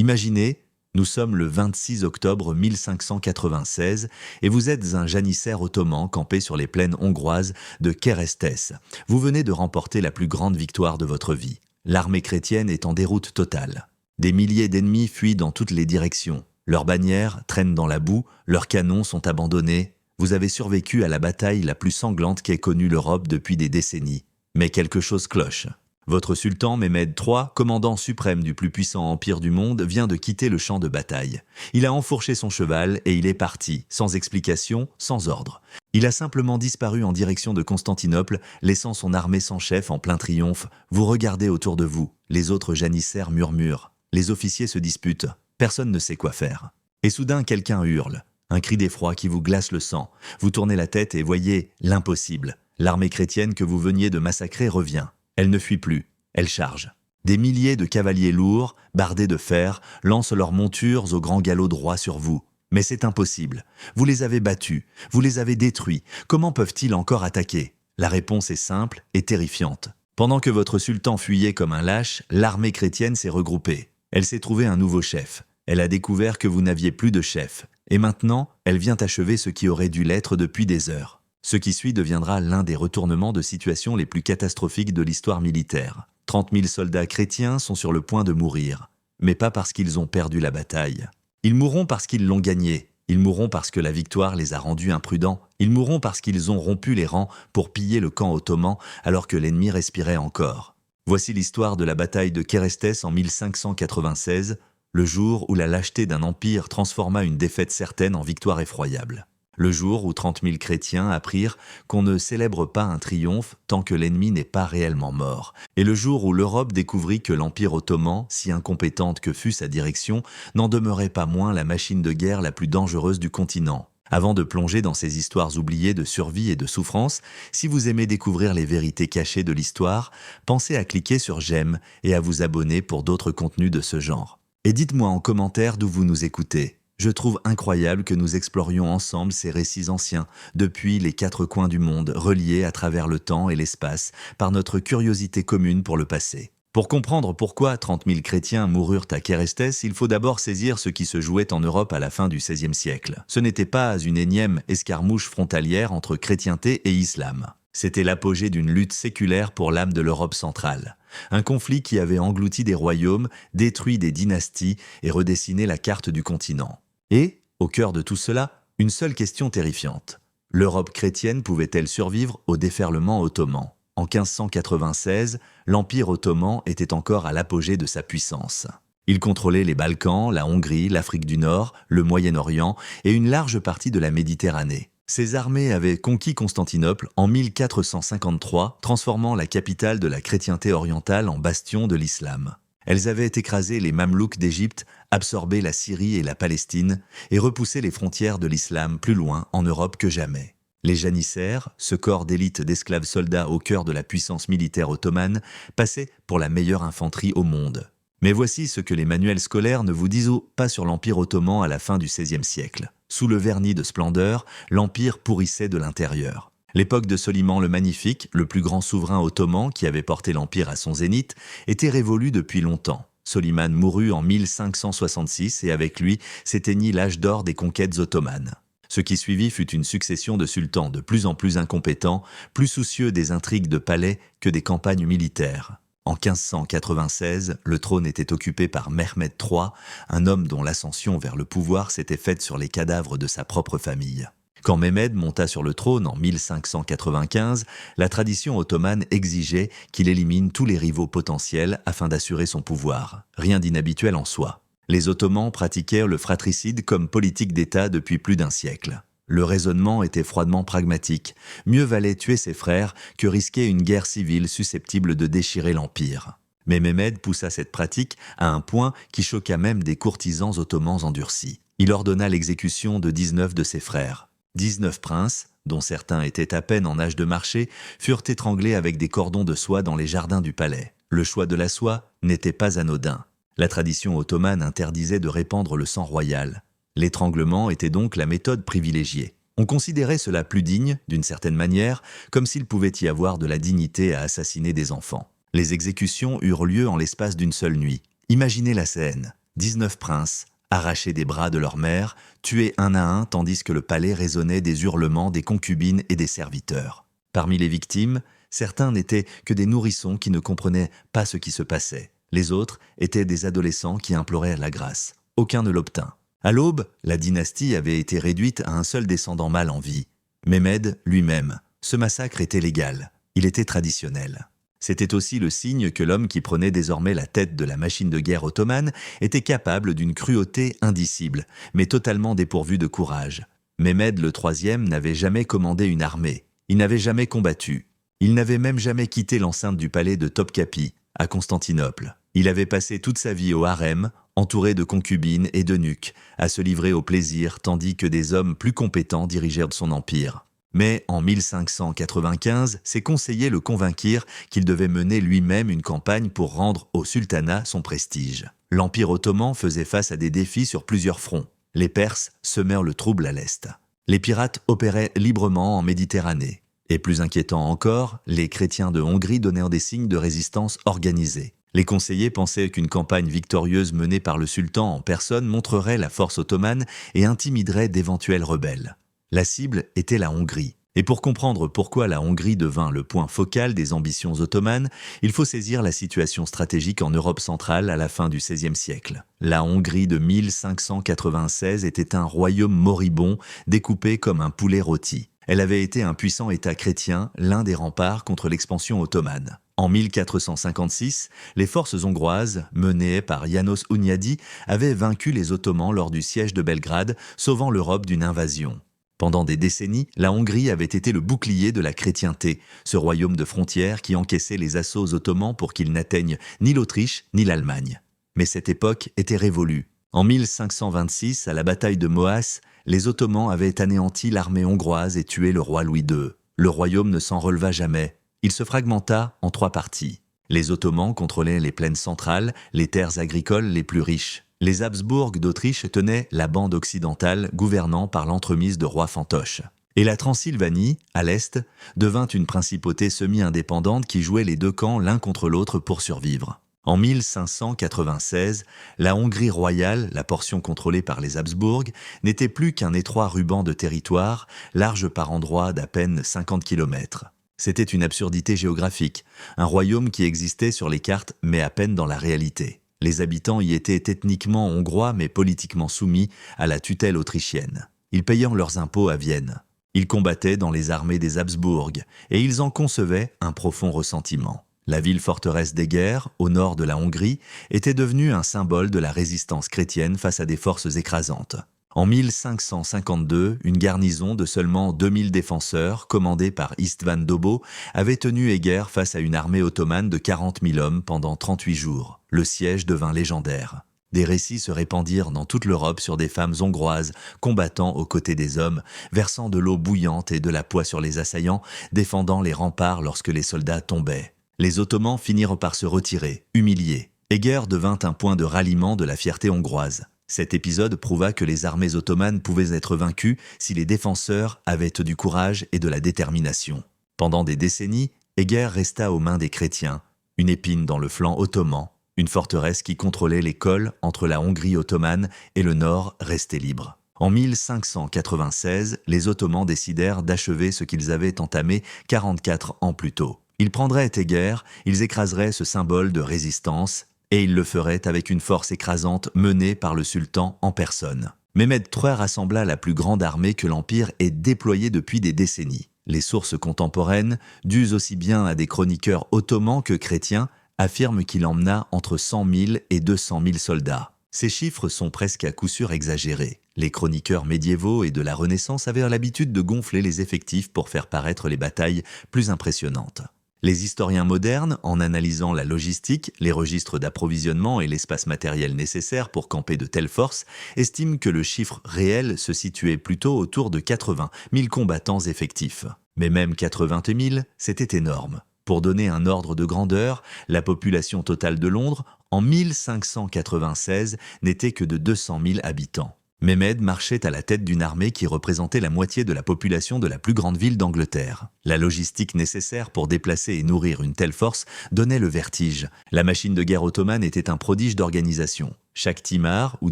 Imaginez, nous sommes le 26 octobre 1596 et vous êtes un janissaire ottoman campé sur les plaines hongroises de Keresztes. Vous venez de remporter la plus grande victoire de votre vie. L'armée chrétienne est en déroute totale. Des milliers d'ennemis fuient dans toutes les directions. Leurs bannières traînent dans la boue, leurs canons sont abandonnés. Vous avez survécu à la bataille la plus sanglante qu'ait connue l'Europe depuis des décennies. Mais quelque chose cloche. Votre sultan Mehmed III, commandant suprême du plus puissant empire du monde, vient de quitter le champ de bataille. Il a enfourché son cheval et il est parti, sans explication, sans ordre. Il a simplement disparu en direction de Constantinople, laissant son armée sans chef en plein triomphe. Vous regardez autour de vous, les autres janissaires murmurent. Les officiers se disputent, personne ne sait quoi faire. Et soudain quelqu'un hurle, un cri d'effroi qui vous glace le sang. Vous tournez la tête et voyez l'impossible. L'armée chrétienne que vous veniez de massacrer revient. Elle ne fuit plus, elle charge. Des milliers de cavaliers lourds, bardés de fer, lancent leurs montures au grand galop droit sur vous. Mais c'est impossible. Vous les avez battus, vous les avez détruits. Comment peuvent-ils encore attaquer? La réponse est simple et terrifiante. Pendant que votre sultan fuyait comme un lâche, l'armée chrétienne s'est regroupée. Elle s'est trouvée un nouveau chef. Elle a découvert que vous n'aviez plus de chef. Et maintenant, elle vient achever ce qui aurait dû l'être depuis des heures. Ce qui suit deviendra l'un des retournements de situation les plus catastrophiques de l'histoire militaire. 30 000 soldats chrétiens sont sur le point de mourir. Mais pas parce qu'ils ont perdu la bataille. Ils mourront parce qu'ils l'ont gagnée. Ils mourront parce que la victoire les a rendus imprudents. Ils mourront parce qu'ils ont rompu les rangs pour piller le camp ottoman alors que l'ennemi respirait encore. Voici l'histoire de la bataille de Keresztes en 1596, le jour où la lâcheté d'un empire transforma une défaite certaine en victoire effroyable. Le jour où 30 000 chrétiens apprirent qu'on ne célèbre pas un triomphe tant que l'ennemi n'est pas réellement mort. Et le jour où l'Europe découvrit que l'Empire ottoman, si incompétente que fût sa direction, n'en demeurait pas moins la machine de guerre la plus dangereuse du continent. Avant de plonger dans ces histoires oubliées de survie et de souffrance, si vous aimez découvrir les vérités cachées de l'histoire, pensez à cliquer sur j'aime et à vous abonner pour d'autres contenus de ce genre. Et dites-moi en commentaire d'où vous nous écoutez. Je trouve incroyable que nous explorions ensemble ces récits anciens, depuis les 4 coins du monde, reliés à travers le temps et l'espace, par notre curiosité commune pour le passé. Pour comprendre pourquoi 30 000 chrétiens moururent à Keresztes, il faut d'abord saisir ce qui se jouait en Europe à la fin du XVIe siècle. Ce n'était pas une énième escarmouche frontalière entre chrétienté et islam. C'était l'apogée d'une lutte séculaire pour l'âme de l'Europe centrale. Un conflit qui avait englouti des royaumes, détruit des dynasties et redessiné la carte du continent. Et, au cœur de tout cela, une seule question terrifiante. L'Europe chrétienne pouvait-elle survivre au déferlement ottoman? En 1596, l'Empire ottoman était encore à l'apogée de sa puissance. Il contrôlait les Balkans, la Hongrie, l'Afrique du Nord, le Moyen-Orient et une large partie de la Méditerranée. Ses armées avaient conquis Constantinople en 1453, transformant la capitale de la chrétienté orientale en bastion de l'islam. Elles avaient écrasé les Mamelouks d'Égypte, absorbé la Syrie et la Palestine et repoussé les frontières de l'islam plus loin en Europe que jamais. Les janissaires, ce corps d'élite d'esclaves soldats au cœur de la puissance militaire ottomane, passaient pour la meilleure infanterie au monde. Mais voici ce que les manuels scolaires ne vous disent pas sur l'Empire ottoman à la fin du XVIe siècle. Sous le vernis de splendeur, l'Empire pourrissait de l'intérieur. L'époque de Soliman le Magnifique, le plus grand souverain ottoman qui avait porté l'Empire à son zénith, était révolue depuis longtemps. Soliman mourut en 1566 et avec lui s'éteignit l'âge d'or des conquêtes ottomanes. Ce qui suivit fut une succession de sultans de plus en plus incompétents, plus soucieux des intrigues de palais que des campagnes militaires. En 1596, le trône était occupé par Mehmed III, un homme dont l'ascension vers le pouvoir s'était faite sur les cadavres de sa propre famille. Quand Mehmed monta sur le trône en 1595, la tradition ottomane exigeait qu'il élimine tous les rivaux potentiels afin d'assurer son pouvoir. Rien d'inhabituel en soi. Les Ottomans pratiquèrent le fratricide comme politique d'État depuis plus d'un siècle. Le raisonnement était froidement pragmatique. Mieux valait tuer ses frères que risquer une guerre civile susceptible de déchirer l'Empire. Mais Mehmed poussa cette pratique à un point qui choqua même des courtisans ottomans endurcis. Il ordonna l'exécution de 19 de ses frères. 19 princes, dont certains étaient à peine en âge de marcher, furent étranglés avec des cordons de soie dans les jardins du palais. Le choix de la soie n'était pas anodin. La tradition ottomane interdisait de répandre le sang royal. L'étranglement était donc la méthode privilégiée. On considérait cela plus digne, d'une certaine manière, comme s'il pouvait y avoir de la dignité à assassiner des enfants. Les exécutions eurent lieu en l'espace d'une seule nuit. Imaginez la scène. 19 princes, arrachés des bras de leur mère, tués un à un tandis que le palais résonnait des hurlements des concubines et des serviteurs. Parmi les victimes, certains n'étaient que des nourrissons qui ne comprenaient pas ce qui se passait. Les autres étaient des adolescents qui imploraient la grâce. Aucun ne l'obtint. À l'aube, la dynastie avait été réduite à un seul descendant mâle en vie, Mehmed lui-même. Ce massacre était légal, il était traditionnel. C'était aussi le signe que l'homme qui prenait désormais la tête de la machine de guerre ottomane était capable d'une cruauté indicible, mais totalement dépourvu de courage. Mehmed le troisième n'avait jamais commandé une armée, il n'avait jamais combattu. Il n'avait même jamais quitté l'enceinte du palais de Topkapi, à Constantinople. Il avait passé toute sa vie au harem, entouré de concubines et d'eunuques, à se livrer au plaisir tandis que des hommes plus compétents dirigèrent son empire. Mais en 1595, ses conseillers le convainquirent qu'il devait mener lui-même une campagne pour rendre au sultanat son prestige. L'Empire ottoman faisait face à des défis sur plusieurs fronts. Les Perses semèrent le trouble à l'est. Les pirates opéraient librement en Méditerranée. Et plus inquiétant encore, les chrétiens de Hongrie donnèrent des signes de résistance organisée. Les conseillers pensaient qu'une campagne victorieuse menée par le sultan en personne montrerait la force ottomane et intimiderait d'éventuels rebelles. La cible était la Hongrie. Et pour comprendre pourquoi la Hongrie devint le point focal des ambitions ottomanes, il faut saisir la situation stratégique en Europe centrale à la fin du XVIe siècle. La Hongrie de 1596 était un royaume moribond, découpé comme un poulet rôti. Elle avait été un puissant État chrétien, l'un des remparts contre l'expansion ottomane. En 1456, les forces hongroises, menées par János Hunyadi, avaient vaincu les Ottomans lors du siège de Belgrade, sauvant l'Europe d'une invasion. Pendant des décennies, la Hongrie avait été le bouclier de la chrétienté, ce royaume de frontières qui encaissait les assauts ottomans pour qu'ils n'atteignent ni l'Autriche ni l'Allemagne. Mais cette époque était révolue. En 1526, à la bataille de Mohács, les Ottomans avaient anéanti l'armée hongroise et tué le roi Louis II. Le royaume ne s'en releva jamais. Il se fragmenta en 3 parties. Les Ottomans contrôlaient les plaines centrales, les terres agricoles les plus riches. Les Habsbourg d'Autriche tenaient la bande occidentale, gouvernant par l'entremise de rois fantoches. Et la Transylvanie, à l'est, devint une principauté semi-indépendante qui jouait les deux camps l'un contre l'autre pour survivre. En 1596, la Hongrie royale, la portion contrôlée par les Habsbourg, n'était plus qu'un étroit ruban de territoire, large par endroits d'à peine 50 km. C'était une absurdité géographique, un royaume qui existait sur les cartes mais à peine dans la réalité. Les habitants y étaient ethniquement hongrois mais politiquement soumis à la tutelle autrichienne. Ils payaient leurs impôts à Vienne. Ils combattaient dans les armées des Habsbourg et ils en concevaient un profond ressentiment. La ville-forteresse d'Eger, au nord de la Hongrie, était devenue un symbole de la résistance chrétienne face à des forces écrasantes. En 1552, une garnison de seulement 2000 défenseurs, commandée par István Dobó, avait tenu Eger face à une armée ottomane de 40 000 hommes pendant 38 jours. Le siège devint légendaire. Des récits se répandirent dans toute l'Europe sur des femmes hongroises combattant aux côtés des hommes, versant de l'eau bouillante et de la poix sur les assaillants, défendant les remparts lorsque les soldats tombaient. Les Ottomans finirent par se retirer, humiliés. Eger devint un point de ralliement de la fierté hongroise. Cet épisode prouva que les armées ottomanes pouvaient être vaincues si les défenseurs avaient du courage et de la détermination. Pendant des décennies, Eger resta aux mains des chrétiens, une épine dans le flanc ottoman, une forteresse qui contrôlait les cols entre la Hongrie ottomane et le nord resté libre. En 1596, les Ottomans décidèrent d'achever ce qu'ils avaient entamé 44 ans plus tôt. Ils prendraient Eger, ils écraseraient ce symbole de résistance, et ils le feraient avec une force écrasante menée par le sultan en personne. Mehmed III rassembla la plus grande armée que l'Empire ait déployée depuis des décennies. Les sources contemporaines, dues aussi bien à des chroniqueurs ottomans que chrétiens, affirment qu'il emmena entre 100 000 et 200 000 soldats. Ces chiffres sont presque à coup sûr exagérés. Les chroniqueurs médiévaux et de la Renaissance avaient l'habitude de gonfler les effectifs pour faire paraître les batailles plus impressionnantes. Les historiens modernes, en analysant la logistique, les registres d'approvisionnement et l'espace matériel nécessaire pour camper de telles forces, estiment que le chiffre réel se situait plutôt autour de 80 000 combattants effectifs. Mais même 80 000, c'était énorme. Pour donner un ordre de grandeur, la population totale de Londres, en 1596, n'était que de 200 000 habitants. Mehmed marchait à la tête d'une armée qui représentait la moitié de la population de la plus grande ville d'Angleterre. La logistique nécessaire pour déplacer et nourrir une telle force donnait le vertige. La machine de guerre ottomane était un prodige d'organisation. Chaque timar ou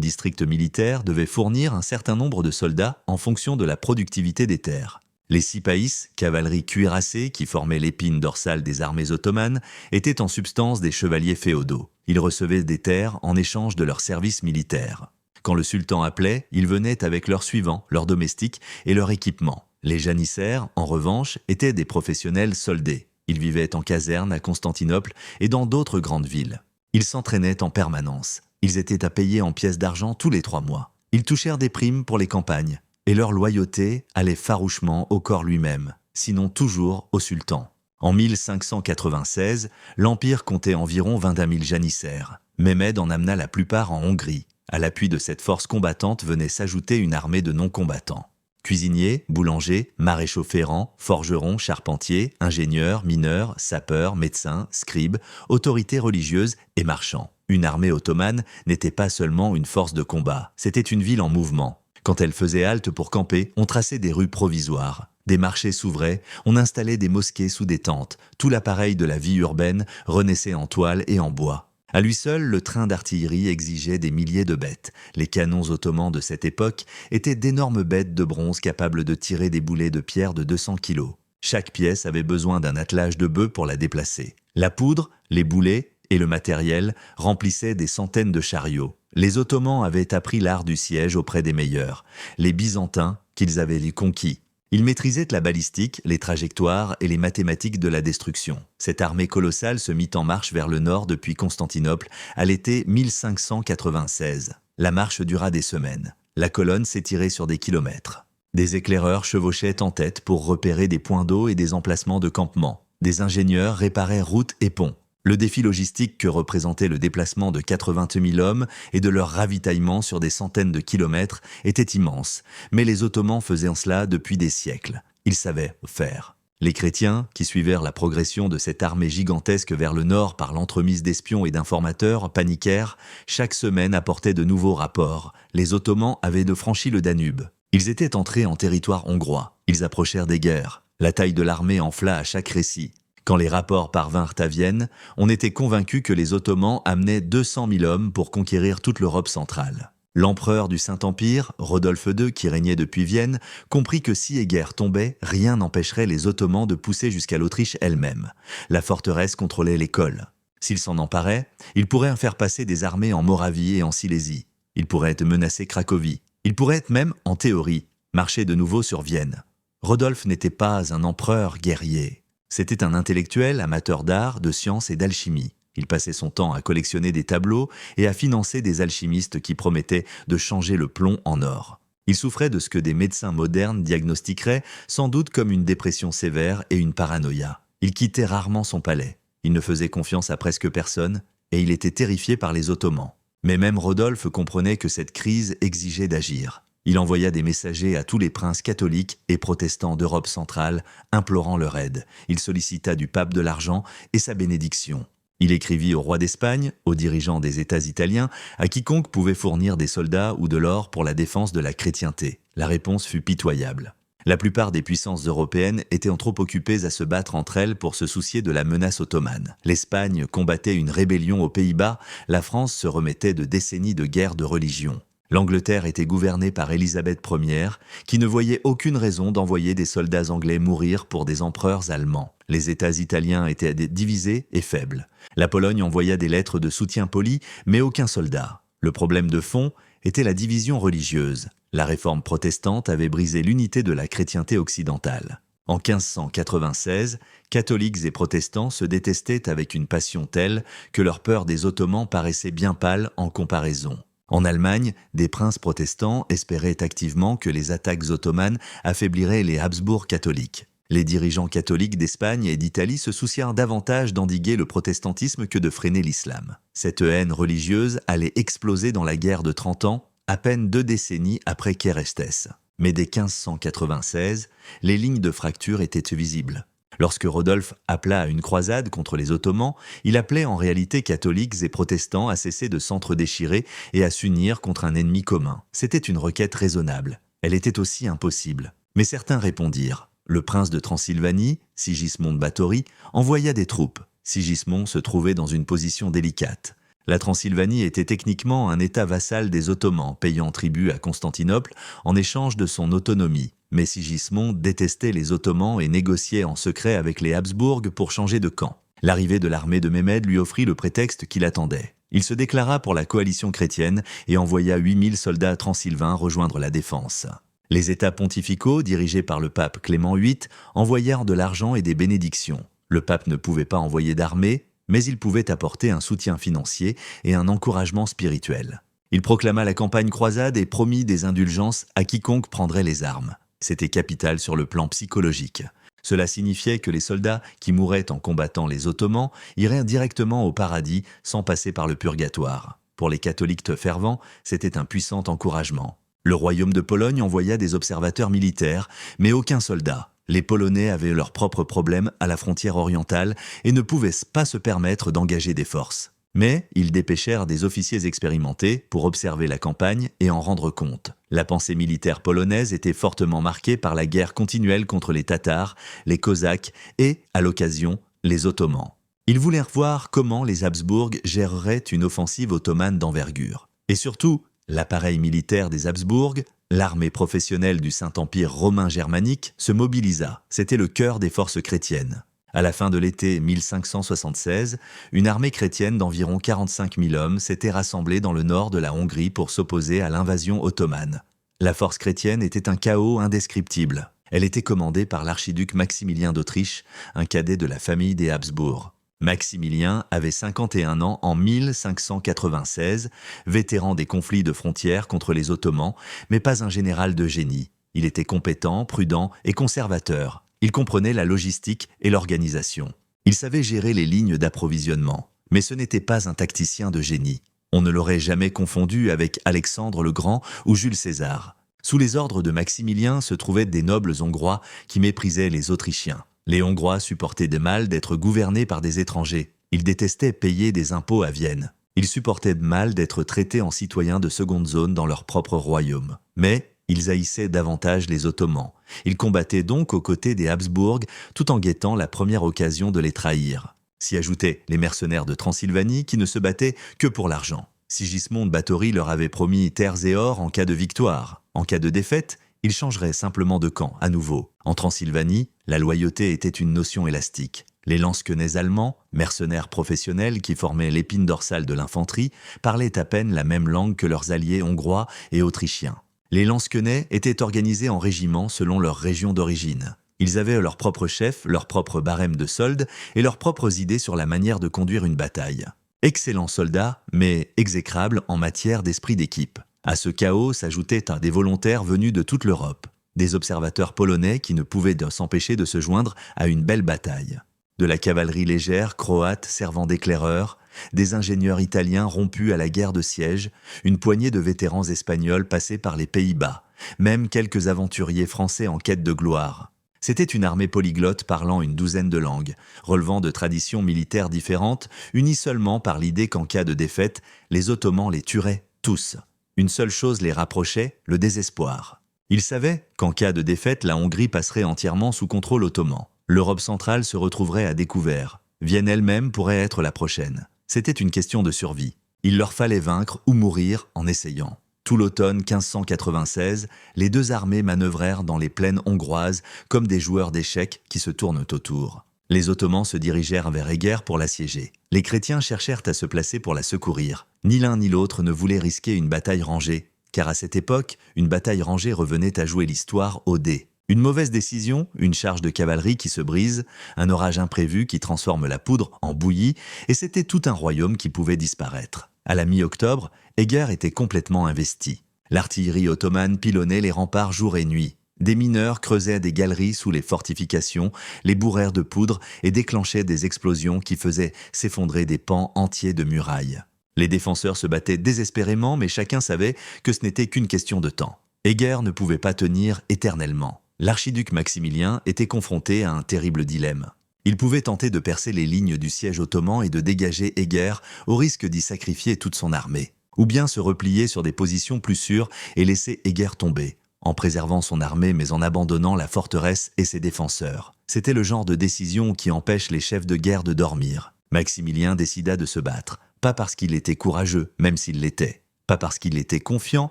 district militaire devait fournir un certain nombre de soldats en fonction de la productivité des terres. Les sipaïs, cavalerie cuirassée qui formait l'épine dorsale des armées ottomanes, étaient en substance des chevaliers féodaux. Ils recevaient des terres en échange de leur service militaire. Quand le sultan appelait, ils venaient avec leurs suivants, leurs domestiques et leur équipement. Les janissaires, en revanche, étaient des professionnels soldés. Ils vivaient en caserne à Constantinople et dans d'autres grandes villes. Ils s'entraînaient en permanence. Ils étaient à payer en pièces d'argent tous les 3 mois. Ils touchèrent des primes pour les campagnes. Et leur loyauté allait farouchement au corps lui-même, sinon toujours au sultan. En 1596, l'Empire comptait environ 22 000 janissaires. Mehmed en amena la plupart en Hongrie. À l'appui de cette force combattante venait s'ajouter une armée de non-combattants. Cuisiniers, boulangers, maréchaux ferrants, forgerons, charpentiers, ingénieurs, mineurs, sapeurs, médecins, scribes, autorités religieuses et marchands. Une armée ottomane n'était pas seulement une force de combat, c'était une ville en mouvement. Quand elle faisait halte pour camper, on traçait des rues provisoires. Des marchés s'ouvraient, on installait des mosquées sous des tentes. Tout l'appareil de la vie urbaine renaissait en toile et en bois. À lui seul, le train d'artillerie exigeait des milliers de bêtes. Les canons ottomans de cette époque étaient d'énormes bêtes de bronze capables de tirer des boulets de pierre de 200 kilos. Chaque pièce avait besoin d'un attelage de bœufs pour la déplacer. La poudre, les boulets et le matériel remplissaient des centaines de chariots. Les Ottomans avaient appris l'art du siège auprès des meilleurs, les Byzantins qu'ils avaient conquis. Ils maîtrisaient la balistique, les trajectoires et les mathématiques de la destruction. Cette armée colossale se mit en marche vers le nord depuis Constantinople à l'été 1596. La marche dura des semaines. La colonne s'étirait sur des kilomètres. Des éclaireurs chevauchaient en tête pour repérer des points d'eau et des emplacements de campement. Des ingénieurs réparaient routes et ponts. Le défi logistique que représentait le déplacement de 80 000 hommes et de leur ravitaillement sur des centaines de kilomètres était immense, mais les Ottomans faisaient en cela depuis des siècles. Ils savaient faire. Les chrétiens, qui suivirent la progression de cette armée gigantesque vers le nord par l'entremise d'espions et d'informateurs, paniquèrent. Chaque semaine apportait de nouveaux rapports. Les Ottomans avaient franchi le Danube. Ils étaient entrés en territoire hongrois. Ils approchèrent des guerres. La taille de l'armée enfla à chaque récit. Quand les rapports parvinrent à Vienne, on était convaincu que les Ottomans amenaient 200 000 hommes pour conquérir toute l'Europe centrale. L'empereur du Saint-Empire, Rodolphe II, qui régnait depuis Vienne, comprit que si Eger tombait, rien n'empêcherait les Ottomans de pousser jusqu'à l'Autriche elle-même. La forteresse contrôlait les cols. S'ils s'en emparaient, ils pourraient faire passer des armées en Moravie et en Silésie. Ils pourraient menacer Cracovie. Ils pourraient même, en théorie, marcher de nouveau sur Vienne. Rodolphe n'était pas un empereur guerrier. C'était un intellectuel amateur d'art, de sciences et d'alchimie. Il passait son temps à collectionner des tableaux et à financer des alchimistes qui promettaient de changer le plomb en or. Il souffrait de ce que des médecins modernes diagnostiqueraient sans doute comme une dépression sévère et une paranoïa. Il quittait rarement son palais. Il ne faisait confiance à presque personne et il était terrifié par les Ottomans. Mais même Rodolphe comprenait que cette crise exigeait d'agir. Il envoya des messagers à tous les princes catholiques et protestants d'Europe centrale, implorant leur aide. Il sollicita du pape de l'argent et sa bénédiction. Il écrivit au roi d'Espagne, aux dirigeants des États italiens, à quiconque pouvait fournir des soldats ou de l'or pour la défense de la chrétienté. La réponse fut pitoyable. La plupart des puissances européennes étaient trop occupées à se battre entre elles pour se soucier de la menace ottomane. L'Espagne combattait une rébellion aux Pays-Bas, la France se remettait de décennies de guerre de religion. L'Angleterre était gouvernée par Élisabeth Ier, qui ne voyait aucune raison d'envoyer des soldats anglais mourir pour des empereurs allemands. Les États italiens étaient divisés et faibles. La Pologne envoya des lettres de soutien poli, mais aucun soldat. Le problème de fond était la division religieuse. La réforme protestante avait brisé l'unité de la chrétienté occidentale. En 1596, catholiques et protestants se détestaient avec une passion telle que leur peur des Ottomans paraissait bien pâle en comparaison. En Allemagne, des princes protestants espéraient activement que les attaques ottomanes affaibliraient les Habsbourg catholiques. Les dirigeants catholiques d'Espagne et d'Italie se soucièrent davantage d'endiguer le protestantisme que de freiner l'islam. Cette haine religieuse allait exploser dans la guerre de 30 ans, à peine 2 décennies après Querestès. Mais dès 1596, les lignes de fracture étaient visibles. Lorsque Rodolphe appela à une croisade contre les Ottomans, il appelait en réalité catholiques et protestants à cesser de s'entre-déchirer et à s'unir contre un ennemi commun. C'était une requête raisonnable. Elle était aussi impossible. Mais certains répondirent. Le prince de Transylvanie, Sigismond de Báthory, envoya des troupes. Sigismond se trouvait dans une position délicate. La Transylvanie était techniquement un État vassal des Ottomans, payant tribut à Constantinople en échange de son autonomie. Mais Sigismond détestait les Ottomans et négociait en secret avec les Habsbourg pour changer de camp. L'arrivée de l'armée de Mehmed lui offrit le prétexte qu'il attendait. Il se déclara pour la coalition chrétienne et envoya 8000 soldats transylvains rejoindre la défense. Les États pontificaux, dirigés par le pape Clément VIII, envoyèrent de l'argent et des bénédictions. Le pape ne pouvait pas envoyer d'armée, mais il pouvait apporter un soutien financier et un encouragement spirituel. Il proclama la campagne croisade et promit des indulgences à quiconque prendrait les armes. C'était capital sur le plan psychologique. Cela signifiait que les soldats qui mouraient en combattant les Ottomans iraient directement au paradis sans passer par le purgatoire. Pour les catholiques fervents, c'était un puissant encouragement. Le royaume de Pologne envoya des observateurs militaires, mais aucun soldat. Les Polonais avaient leurs propres problèmes à la frontière orientale et ne pouvaient pas se permettre d'engager des forces. Mais ils dépêchèrent des officiers expérimentés pour observer la campagne et en rendre compte. La pensée militaire polonaise était fortement marquée par la guerre continuelle contre les Tatars, les Cosaques et, à l'occasion, les Ottomans. Ils voulèrent voir comment les Habsbourg géreraient une offensive ottomane d'envergure. Et surtout, l'appareil militaire des Habsbourg, l'armée professionnelle du Saint-Empire romain germanique, se mobilisa. C'était le cœur des forces chrétiennes. À la fin de l'été 1576, une armée chrétienne d'environ 45 000 hommes s'était rassemblée dans le nord de la Hongrie pour s'opposer à l'invasion ottomane. La force chrétienne était un chaos indescriptible. Elle était commandée par l'archiduc Maximilien d'Autriche, un cadet de la famille des Habsbourg. Maximilien avait 51 ans en 1596, vétéran des conflits de frontières contre les Ottomans, mais pas un général de génie. Il était compétent, prudent et conservateur. Il comprenait la logistique et l'organisation. Il savait gérer les lignes d'approvisionnement. Mais ce n'était pas un tacticien de génie. On ne l'aurait jamais confondu avec Alexandre le Grand ou Jules César. Sous les ordres de Maximilien se trouvaient des nobles hongrois qui méprisaient les Autrichiens. Les Hongrois supportaient de mal d'être gouvernés par des étrangers. Ils détestaient payer des impôts à Vienne. Ils supportaient de mal d'être traités en citoyens de seconde zone dans leur propre royaume. Mais ils haïssaient davantage les Ottomans. Ils combattaient donc aux côtés des Habsbourg tout en guettant la première occasion de les trahir. S'y ajoutaient les mercenaires de Transylvanie qui ne se battaient que pour l'argent. Sigismond de Báthory leur avait promis terres et or en cas de victoire. En cas de défaite, ils changeraient simplement de camp à nouveau. En Transylvanie, la loyauté était une notion élastique. Les lansquenets allemands, mercenaires professionnels qui formaient l'épine dorsale de l'infanterie, parlaient à peine la même langue que leurs alliés hongrois et autrichiens. Les lansquenets étaient organisés en régiments selon leur région d'origine. Ils avaient leur propre chef, leur propre barème de solde et leurs propres idées sur la manière de conduire une bataille. Excellents soldats, mais exécrables en matière d'esprit d'équipe. À ce chaos s'ajoutaient des volontaires venus de toute l'Europe, des observateurs polonais qui ne pouvaient s'empêcher de se joindre à une belle bataille. De la cavalerie légère croate servant d'éclaireurs, des ingénieurs italiens rompus à la guerre de siège, une poignée de vétérans espagnols passés par les Pays-Bas, même quelques aventuriers français en quête de gloire. C'était une armée polyglotte parlant une douzaine de langues, relevant de traditions militaires différentes, unies seulement par l'idée qu'en cas de défaite, les Ottomans les tueraient tous. Une seule chose les rapprochait, le désespoir. Ils savaient qu'en cas de défaite, la Hongrie passerait entièrement sous contrôle ottoman. L'Europe centrale se retrouverait à découvert. Vienne elle-même pourrait être la prochaine. C'était une question de survie. Il leur fallait vaincre ou mourir en essayant. Tout l'automne 1596, les deux armées manœuvrèrent dans les plaines hongroises comme des joueurs d'échecs qui se tournent autour. Les Ottomans se dirigèrent vers Eger pour l'assiéger. Les chrétiens cherchèrent à se placer pour la secourir. Ni l'un ni l'autre ne voulait risquer une bataille rangée, car à cette époque, une bataille rangée revenait à jouer l'histoire au dé. Une mauvaise décision, une charge de cavalerie qui se brise, un orage imprévu qui transforme la poudre en bouillie, et c'était tout un royaume qui pouvait disparaître. À la mi-octobre, Eger était complètement investi. L'artillerie ottomane pilonnait les remparts jour et nuit. Des mineurs creusaient des galeries sous les fortifications, les bourrèrent de poudre et déclenchaient des explosions qui faisaient s'effondrer des pans entiers de murailles. Les défenseurs se battaient désespérément, mais chacun savait que ce n'était qu'une question de temps. Eger ne pouvait pas tenir éternellement. L'archiduc Maximilien était confronté à un terrible dilemme. Il pouvait tenter de percer les lignes du siège ottoman et de dégager Eger au risque d'y sacrifier toute son armée, ou bien se replier sur des positions plus sûres et laisser Eger tomber, en préservant son armée mais en abandonnant la forteresse et ses défenseurs. C'était le genre de décision qui empêche les chefs de guerre de dormir. Maximilien décida de se battre, pas parce qu'il était courageux, même s'il l'était, pas parce qu'il était confiant,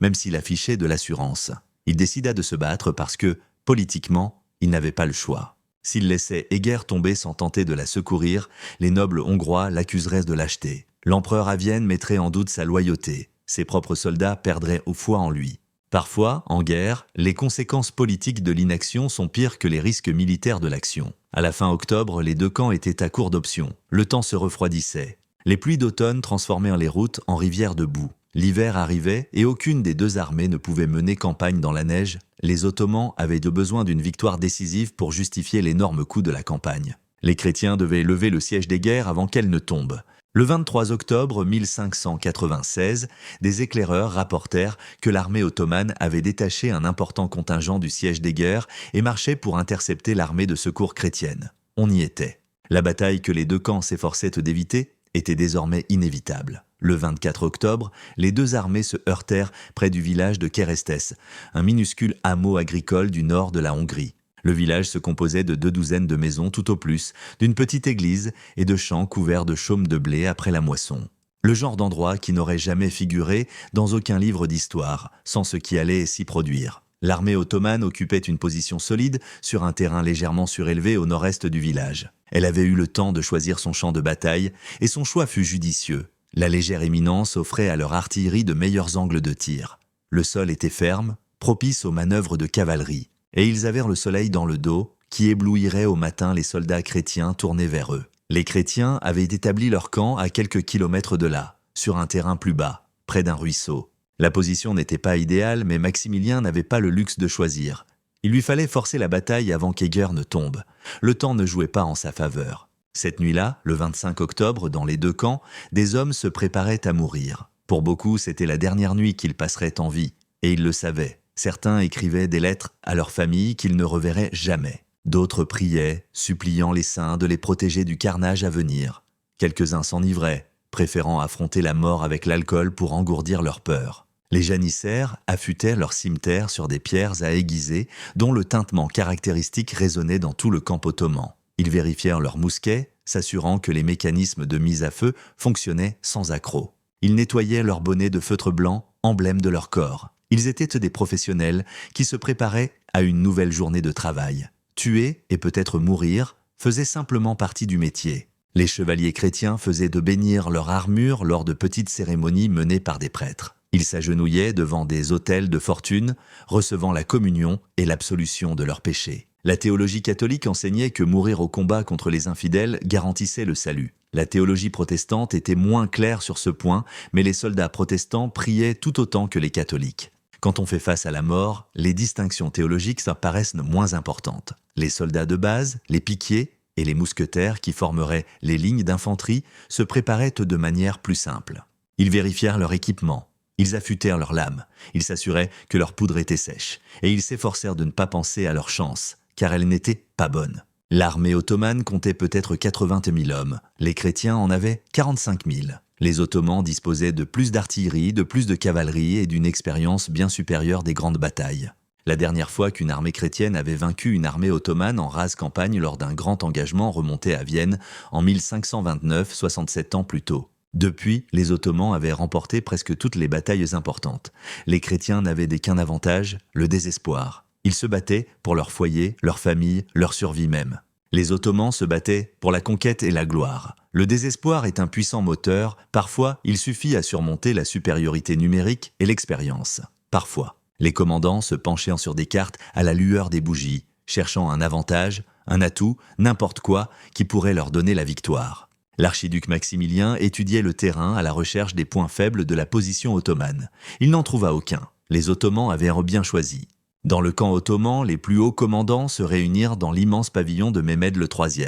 même s'il affichait de l'assurance. Il décida de se battre parce que, politiquement, il n'avait pas le choix. S'il laissait Eger tomber sans tenter de la secourir, les nobles hongrois l'accuseraient de lâcheté. L'empereur à Vienne mettrait en doute sa loyauté. Ses propres soldats perdraient foi en lui. Parfois, en guerre, les conséquences politiques de l'inaction sont pires que les risques militaires de l'action. À la fin octobre, les deux camps étaient à court d'options. Le temps se refroidissait. Les pluies d'automne transformèrent les routes en rivières de boue. L'hiver arrivait et aucune des deux armées ne pouvait mener campagne dans la neige. Les Ottomans avaient besoin d'une victoire décisive pour justifier l'énorme coût de la campagne. Les chrétiens devaient lever le siège des guerres avant qu'elle ne tombe. Le 23 octobre 1596, des éclaireurs rapportèrent que l'armée ottomane avait détaché un important contingent du siège des guerres et marchait pour intercepter l'armée de secours chrétienne. On y était. La bataille que les deux camps s'efforçaient d'éviter était désormais inévitable. Le 24 octobre, les deux armées se heurtèrent près du village de Keresztes, un minuscule hameau agricole du nord de la Hongrie. Le village se composait de 2 douzaines de maisons tout au plus, d'une petite église et de champs couverts de chaumes de blé après la moisson. Le genre d'endroit qui n'aurait jamais figuré dans aucun livre d'histoire, sans ce qui allait s'y produire. L'armée ottomane occupait une position solide sur un terrain légèrement surélevé au nord-est du village. Elle avait eu le temps de choisir son champ de bataille et son choix fut judicieux. La légère éminence offrait à leur artillerie de meilleurs angles de tir. Le sol était ferme, propice aux manœuvres de cavalerie, et ils avaient le soleil dans le dos, qui éblouirait au matin les soldats chrétiens tournés vers eux. Les chrétiens avaient établi leur camp à quelques kilomètres de là, sur un terrain plus bas, près d'un ruisseau. La position n'était pas idéale, mais Maximilien n'avait pas le luxe de choisir. Il lui fallait forcer la bataille avant qu'Eger ne tombe. Le temps ne jouait pas en sa faveur. Cette nuit-là, le 25 octobre, dans les deux camps, des hommes se préparaient à mourir. Pour beaucoup, c'était la dernière nuit qu'ils passeraient en vie, et ils le savaient. Certains écrivaient des lettres à leur famille qu'ils ne reverraient jamais. D'autres priaient, suppliant les saints de les protéger du carnage à venir. Quelques-uns s'enivraient, préférant affronter la mort avec l'alcool pour engourdir leur peur. Les janissaires affûtaient leur cimetière sur des pierres à aiguiser, dont le tintement caractéristique résonnait dans tout le camp ottoman. Ils vérifièrent leurs mousquets, s'assurant que les mécanismes de mise à feu fonctionnaient sans accroc. Ils nettoyaient leurs bonnets de feutre blanc, emblème de leur corps. Ils étaient des professionnels qui se préparaient à une nouvelle journée de travail. Tuer et peut-être mourir faisait simplement partie du métier. Les chevaliers chrétiens faisaient de bénir leur armure lors de petites cérémonies menées par des prêtres. Ils s'agenouillaient devant des autels de fortune, recevant la communion et l'absolution de leurs péchés. La théologie catholique enseignait que mourir au combat contre les infidèles garantissait le salut. La théologie protestante était moins claire sur ce point, mais les soldats protestants priaient tout autant que les catholiques. Quand on fait face à la mort, les distinctions théologiques paraissent moins importantes. Les soldats de base, les piquiers et les mousquetaires qui formeraient les lignes d'infanterie se préparaient de manière plus simple. Ils vérifièrent leur équipement. Ils affûtèrent leurs lames, ils s'assuraient que leur poudre était sèche, et ils s'efforcèrent de ne pas penser à leur chance, car elle n'était pas bonne. L'armée ottomane comptait peut-être 80 000 hommes, les chrétiens en avaient 45 000. Les Ottomans disposaient de plus d'artillerie, de plus de cavalerie et d'une expérience bien supérieure des grandes batailles. La dernière fois qu'une armée chrétienne avait vaincu une armée ottomane en rase campagne lors d'un grand engagement remontait à Vienne en 1529, 67 ans plus tôt. Depuis, les Ottomans avaient remporté presque toutes les batailles importantes. Les chrétiens n'avaient qu'un avantage, le désespoir. Ils se battaient pour leur foyer, leur famille, leur survie même. Les Ottomans se battaient pour la conquête et la gloire. Le désespoir est un puissant moteur, parfois il suffit à surmonter la supériorité numérique et l'expérience. Parfois, les commandants se penchaient sur des cartes à la lueur des bougies, cherchant un avantage, un atout, n'importe quoi qui pourrait leur donner la victoire. L'archiduc Maximilien étudiait le terrain à la recherche des points faibles de la position ottomane. Il n'en trouva aucun. Les Ottomans avaient bien choisi. Dans le camp ottoman, les plus hauts commandants se réunirent dans l'immense pavillon de Mehmed III.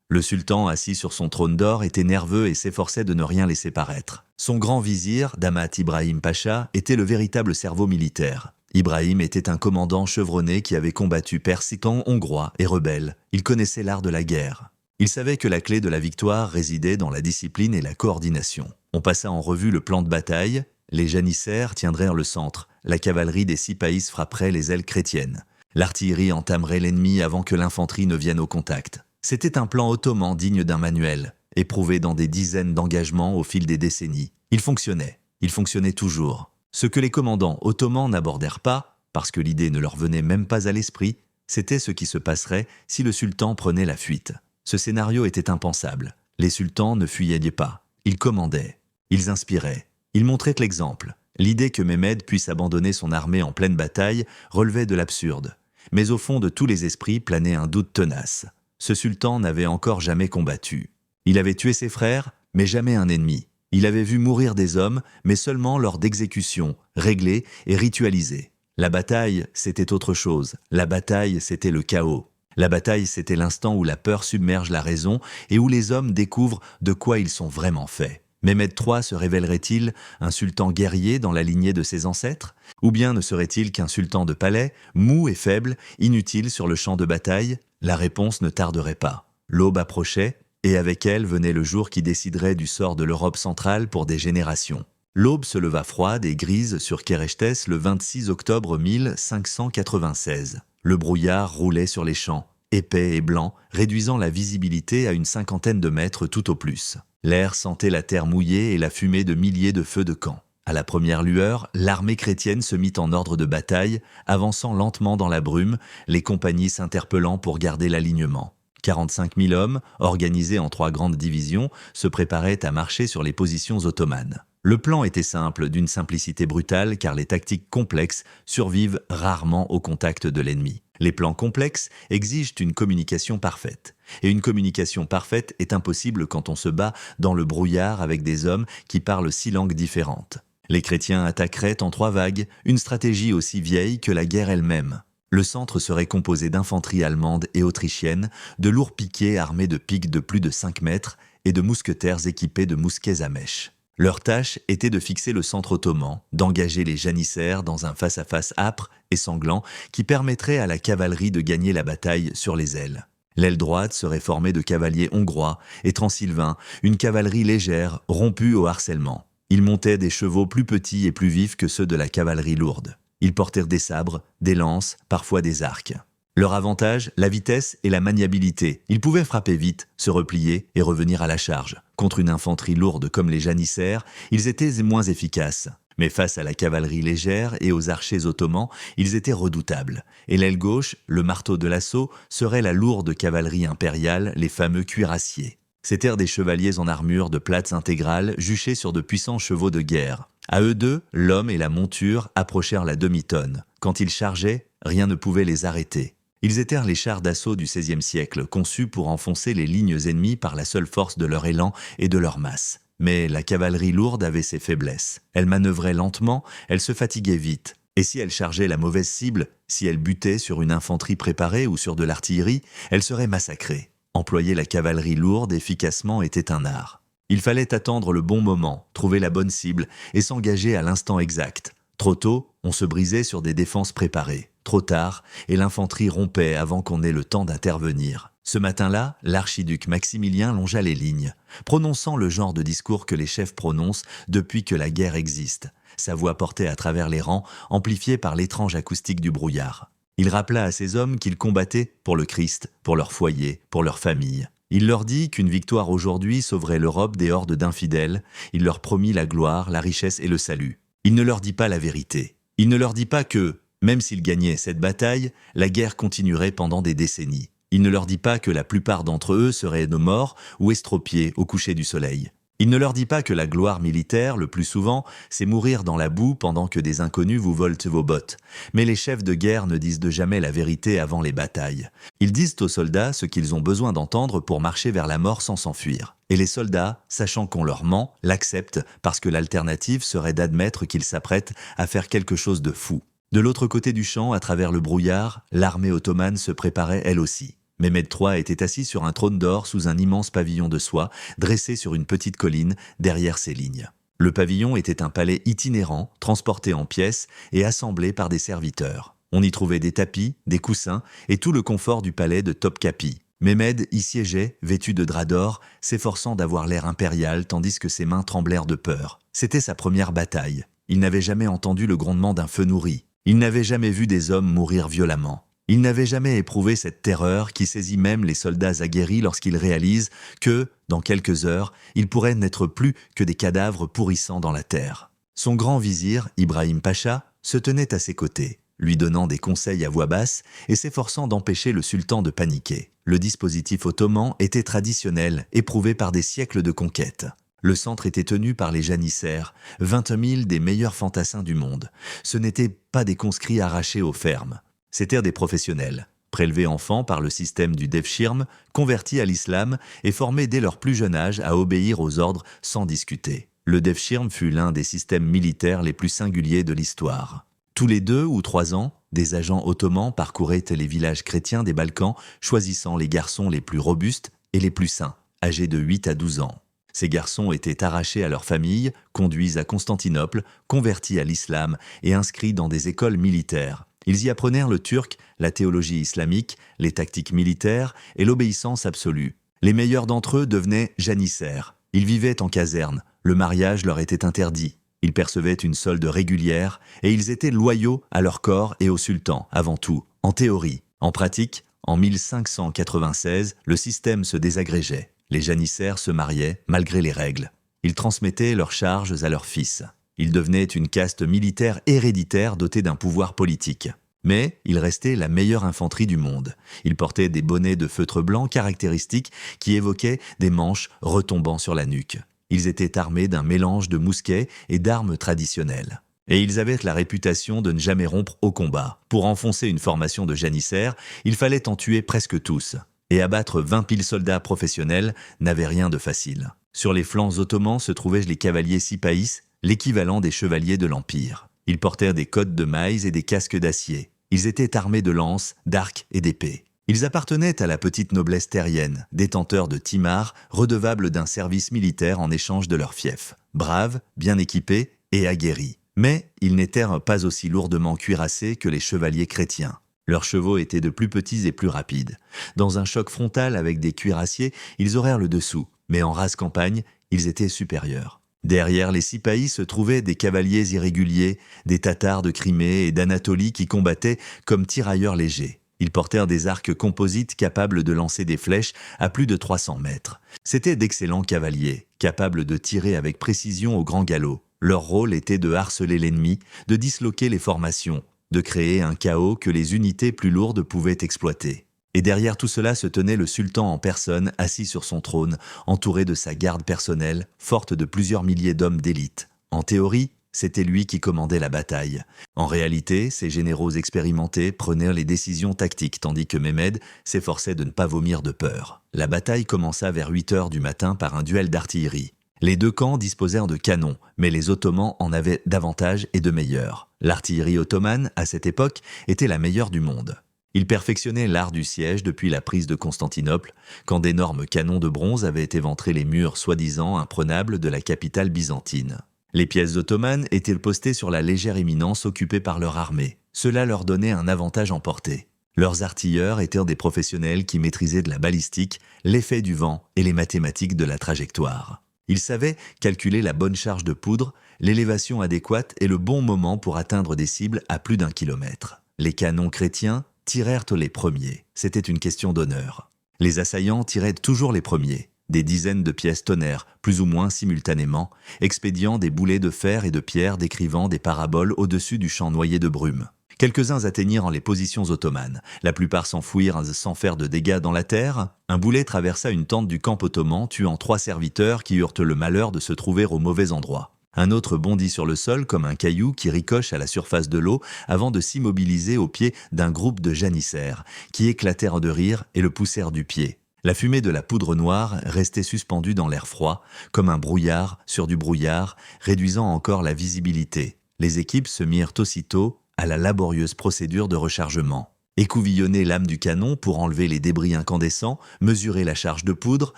Le sultan, assis sur son trône d'or, était nerveux et s'efforçait de ne rien laisser paraître. Son grand vizir, Damat Ibrahim Pacha, était le véritable cerveau militaire. Ibrahim était un commandant chevronné qui avait combattu persistants hongrois et rebelles. Il connaissait l'art de la guerre. Il savait que la clé de la victoire résidait dans la discipline et la coordination. On passa en revue le plan de bataille. Les janissaires tiendraient le centre. La cavalerie des Sipaïs frapperait les ailes chrétiennes. L'artillerie entamerait l'ennemi avant que l'infanterie ne vienne au contact. C'était un plan ottoman digne d'un manuel, éprouvé dans des dizaines d'engagements au fil des décennies. Il fonctionnait toujours. Ce que les commandants ottomans n'abordèrent pas, parce que l'idée ne leur venait même pas à l'esprit, c'était ce qui se passerait si le sultan prenait la fuite. Ce scénario était impensable. Les sultans ne fuyaient pas. Ils commandaient. Ils inspiraient. Ils montraient l'exemple. L'idée que Mehmed puisse abandonner son armée en pleine bataille relevait de l'absurde. Mais au fond de tous les esprits planait un doute tenace. Ce sultan n'avait encore jamais combattu. Il avait tué ses frères, mais jamais un ennemi. Il avait vu mourir des hommes, mais seulement lors d'exécutions, réglées et ritualisées. La bataille, c'était autre chose. La bataille, c'était le chaos. La bataille, c'était l'instant où la peur submerge la raison et où les hommes découvrent de quoi ils sont vraiment faits. Mehmed III se révélerait-il un sultan guerrier dans la lignée de ses ancêtres? Ou bien ne serait-il qu'un sultan de palais, mou et faible, inutile sur le champ de bataille? La réponse ne tarderait pas. L'aube approchait, et avec elle venait le jour qui déciderait du sort de l'Europe centrale pour des générations. L'aube se leva froide et grise sur Kerestes le 26 octobre 1596. Le brouillard roulait sur les champs, épais et blanc, réduisant la visibilité à une cinquantaine de mètres tout au plus. L'air sentait la terre mouillée et la fumée de milliers de feux de camp. À la première lueur, l'armée chrétienne se mit en ordre de bataille, avançant lentement dans la brume, les compagnies s'interpellant pour garder l'alignement. 45 000 hommes, organisés en 3 grandes divisions, se préparaient à marcher sur les positions ottomanes. Le plan était simple, d'une simplicité brutale, car les tactiques complexes survivent rarement au contact de l'ennemi. Les plans complexes exigent une communication parfaite. Et une communication parfaite est impossible quand on se bat dans le brouillard avec des hommes qui parlent 6 langues différentes. Les chrétiens attaqueraient en 3 vagues, une stratégie aussi vieille que la guerre elle-même. Le centre serait composé d'infanterie allemande et autrichienne, de lourds piquets armés de piques de plus de 5 mètres et de mousquetaires équipés de mousquets à mèche. Leur tâche était de fixer le centre ottoman, d'engager les janissaires dans un face-à-face âpre et sanglant qui permettrait à la cavalerie de gagner la bataille sur les ailes. L'aile droite serait formée de cavaliers hongrois et transylvains, une cavalerie légère, rompue au harcèlement. Ils montaient des chevaux plus petits et plus vifs que ceux de la cavalerie lourde. Ils portèrent des sabres, des lances, parfois des arcs. Leur avantage, la vitesse et la maniabilité. Ils pouvaient frapper vite, se replier et revenir à la charge. Contre une infanterie lourde comme les janissaires, ils étaient moins efficaces. Mais face à la cavalerie légère et aux archers ottomans, ils étaient redoutables. Et l'aile gauche, le marteau de l'assaut, serait la lourde cavalerie impériale, les fameux cuirassiers. C'étaient des chevaliers en armure de plates intégrales, juchés sur de puissants chevaux de guerre. À eux deux, l'homme et la monture approchèrent la demi-tonne. Quand ils chargeaient, rien ne pouvait les arrêter. Ils étaient les chars d'assaut du XVIe siècle, conçus pour enfoncer les lignes ennemies par la seule force de leur élan et de leur masse. Mais la cavalerie lourde avait ses faiblesses. Elle manœuvrait lentement, elle se fatiguait vite. Et si elle chargeait la mauvaise cible, si elle butait sur une infanterie préparée ou sur de l'artillerie, elle serait massacrée. Employer la cavalerie lourde efficacement était un art. Il fallait attendre le bon moment, trouver la bonne cible et s'engager à l'instant exact. Trop tôt, on se brisait sur des défenses préparées. Trop tard, et l'infanterie rompait avant qu'on ait le temps d'intervenir. Ce matin-là, l'archiduc Maximilien longea les lignes, prononçant le genre de discours que les chefs prononcent depuis que la guerre existe. Sa voix portait à travers les rangs, amplifiée par l'étrange acoustique du brouillard. Il rappela à ses hommes qu'ils combattaient pour le Christ, pour leur foyer, pour leur famille. Il leur dit qu'une victoire aujourd'hui sauverait l'Europe des hordes d'infidèles. Il leur promit la gloire, la richesse et le salut. Il ne leur dit pas la vérité. Il ne leur dit pas que, même s'ils gagnaient cette bataille, la guerre continuerait pendant des décennies. Il ne leur dit pas que la plupart d'entre eux seraient de morts ou estropiés au coucher du soleil. Il ne leur dit pas que la gloire militaire, le plus souvent, c'est mourir dans la boue pendant que des inconnus vous volent vos bottes. Mais les chefs de guerre ne disent de jamais la vérité avant les batailles. Ils disent aux soldats ce qu'ils ont besoin d'entendre pour marcher vers la mort sans s'enfuir. Et les soldats, sachant qu'on leur ment, l'acceptent parce que l'alternative serait d'admettre qu'ils s'apprêtent à faire quelque chose de fou. De l'autre côté du champ, à travers le brouillard, l'armée ottomane se préparait elle aussi. Mehmed III était assis sur un trône d'or sous un immense pavillon de soie, dressé sur une petite colline derrière ses lignes. Le pavillon était un palais itinérant, transporté en pièces et assemblé par des serviteurs. On y trouvait des tapis, des coussins et tout le confort du palais de Topkapi. Mehmed y siégeait, vêtu de drap d'or, s'efforçant d'avoir l'air impérial tandis que ses mains tremblèrent de peur. C'était sa première bataille. Il n'avait jamais entendu le grondement d'un feu nourri. Il n'avait jamais vu des hommes mourir violemment. Il n'avait jamais éprouvé cette terreur qui saisit même les soldats aguerris lorsqu'ils réalisent que, dans quelques heures, ils pourraient n'être plus que des cadavres pourrissant dans la terre. Son grand vizir, Ibrahim Pacha, se tenait à ses côtés, lui donnant des conseils à voix basse et s'efforçant d'empêcher le sultan de paniquer. Le dispositif ottoman était traditionnel, éprouvé par des siècles de conquête. Le centre était tenu par les janissaires, 20 000 des meilleurs fantassins du monde. Ce n'étaient pas des conscrits arrachés aux fermes. C'étaient des professionnels, prélevés enfants par le système du Devshirme, convertis à l'islam et formés dès leur plus jeune âge à obéir aux ordres sans discuter. Le Devshirme fut l'un des systèmes militaires les plus singuliers de l'histoire. Tous les 2 ou 3 ans, des agents ottomans parcouraient les villages chrétiens des Balkans, choisissant les garçons les plus robustes et les plus sains, âgés de 8 à 12 ans. Ces garçons étaient arrachés à leur famille, conduits à Constantinople, convertis à l'islam et inscrits dans des écoles militaires. Ils y apprenèrent le turc, la théologie islamique, les tactiques militaires et l'obéissance absolue. Les meilleurs d'entre eux devenaient janissaires. Ils vivaient en caserne, le mariage leur était interdit. Ils percevaient une solde régulière et ils étaient loyaux à leur corps et au sultan, avant tout, en théorie. En pratique, en 1596, le système se désagrégeait. Les janissaires se mariaient malgré les règles. Ils transmettaient leurs charges à leurs fils. Ils devenaient une caste militaire héréditaire dotée d'un pouvoir politique. Mais ils restaient la meilleure infanterie du monde. Ils portaient des bonnets de feutre blanc caractéristiques qui évoquaient des manches retombant sur la nuque. Ils étaient armés d'un mélange de mousquets et d'armes traditionnelles. Et ils avaient la réputation de ne jamais rompre au combat. Pour enfoncer une formation de janissaires, il fallait en tuer presque tous. Et abattre 20 000 soldats professionnels n'avait rien de facile. Sur les flancs ottomans se trouvaient les cavaliers sipaïs, l'équivalent des chevaliers de l'Empire. Ils portèrent des cottes de mailles et des casques d'acier. Ils étaient armés de lances, d'arcs et d'épées. Ils appartenaient à la petite noblesse terrienne, détenteurs de timars, redevables d'un service militaire en échange de leur fief. Braves, bien équipés et aguerris. Mais ils n'étaient pas aussi lourdement cuirassés que les chevaliers chrétiens. Leurs chevaux étaient de plus petits et plus rapides. Dans un choc frontal avec des cuirassiers, ils aurèrent le dessous, mais en rase campagne, ils étaient supérieurs. Derrière les Sipaïs se trouvaient des cavaliers irréguliers, des Tatars de Crimée et d'Anatolie qui combattaient comme tirailleurs légers. Ils portèrent des arcs composites capables de lancer des flèches à plus de 300 mètres. C'étaient d'excellents cavaliers, capables de tirer avec précision au grand galop. Leur rôle était de harceler l'ennemi, de disloquer les formations, de créer un chaos que les unités plus lourdes pouvaient exploiter. Et derrière tout cela se tenait le sultan en personne, assis sur son trône, entouré de sa garde personnelle, forte de plusieurs milliers d'hommes d'élite. En théorie, c'était lui qui commandait la bataille. En réalité, ces généraux expérimentés prenaient les décisions tactiques, tandis que Mehmed s'efforçait de ne pas vomir de peur. La bataille commença vers 8 heures du matin par un duel d'artillerie. Les 2 camps disposèrent de canons, mais les Ottomans en avaient davantage et de meilleurs. L'artillerie ottomane, à cette époque, était la meilleure du monde. Ils perfectionnaient l'art du siège depuis la prise de Constantinople, quand d'énormes canons de bronze avaient éventré les murs soi-disant imprenables de la capitale byzantine. Les pièces ottomanes étaient postées sur la légère éminence occupée par leur armée. Cela leur donnait un avantage en portée. Leurs artilleurs étaient des professionnels qui maîtrisaient de la balistique, l'effet du vent et les mathématiques de la trajectoire. Ils savaient calculer la bonne charge de poudre, l'élévation adéquate et le bon moment pour atteindre des cibles à plus d'1 kilomètre. Les canons chrétiens tirèrent les premiers. C'était une question d'honneur. Les assaillants tiraient toujours les premiers. Des dizaines de pièces tonnèrent, plus ou moins simultanément, expédiant des boulets de fer et de pierre décrivant des paraboles au-dessus du champ noyé de brume. Quelques-uns atteignirent les positions ottomanes. La plupart s'enfuirent sans faire de dégâts dans la terre. Un boulet traversa une tente du camp ottoman, tuant 3 serviteurs qui eurent le malheur de se trouver au mauvais endroit. Un autre bondit sur le sol comme un caillou qui ricoche à la surface de l'eau avant de s'immobiliser au pied d'un groupe de janissaires, qui éclatèrent de rire et le poussèrent du pied. La fumée de la poudre noire restait suspendue dans l'air froid, comme un brouillard sur du brouillard, réduisant encore la visibilité. Les équipes se mirent aussitôt à la laborieuse procédure de rechargement. Écouvillonner l'âme du canon pour enlever les débris incandescents, mesurer la charge de poudre,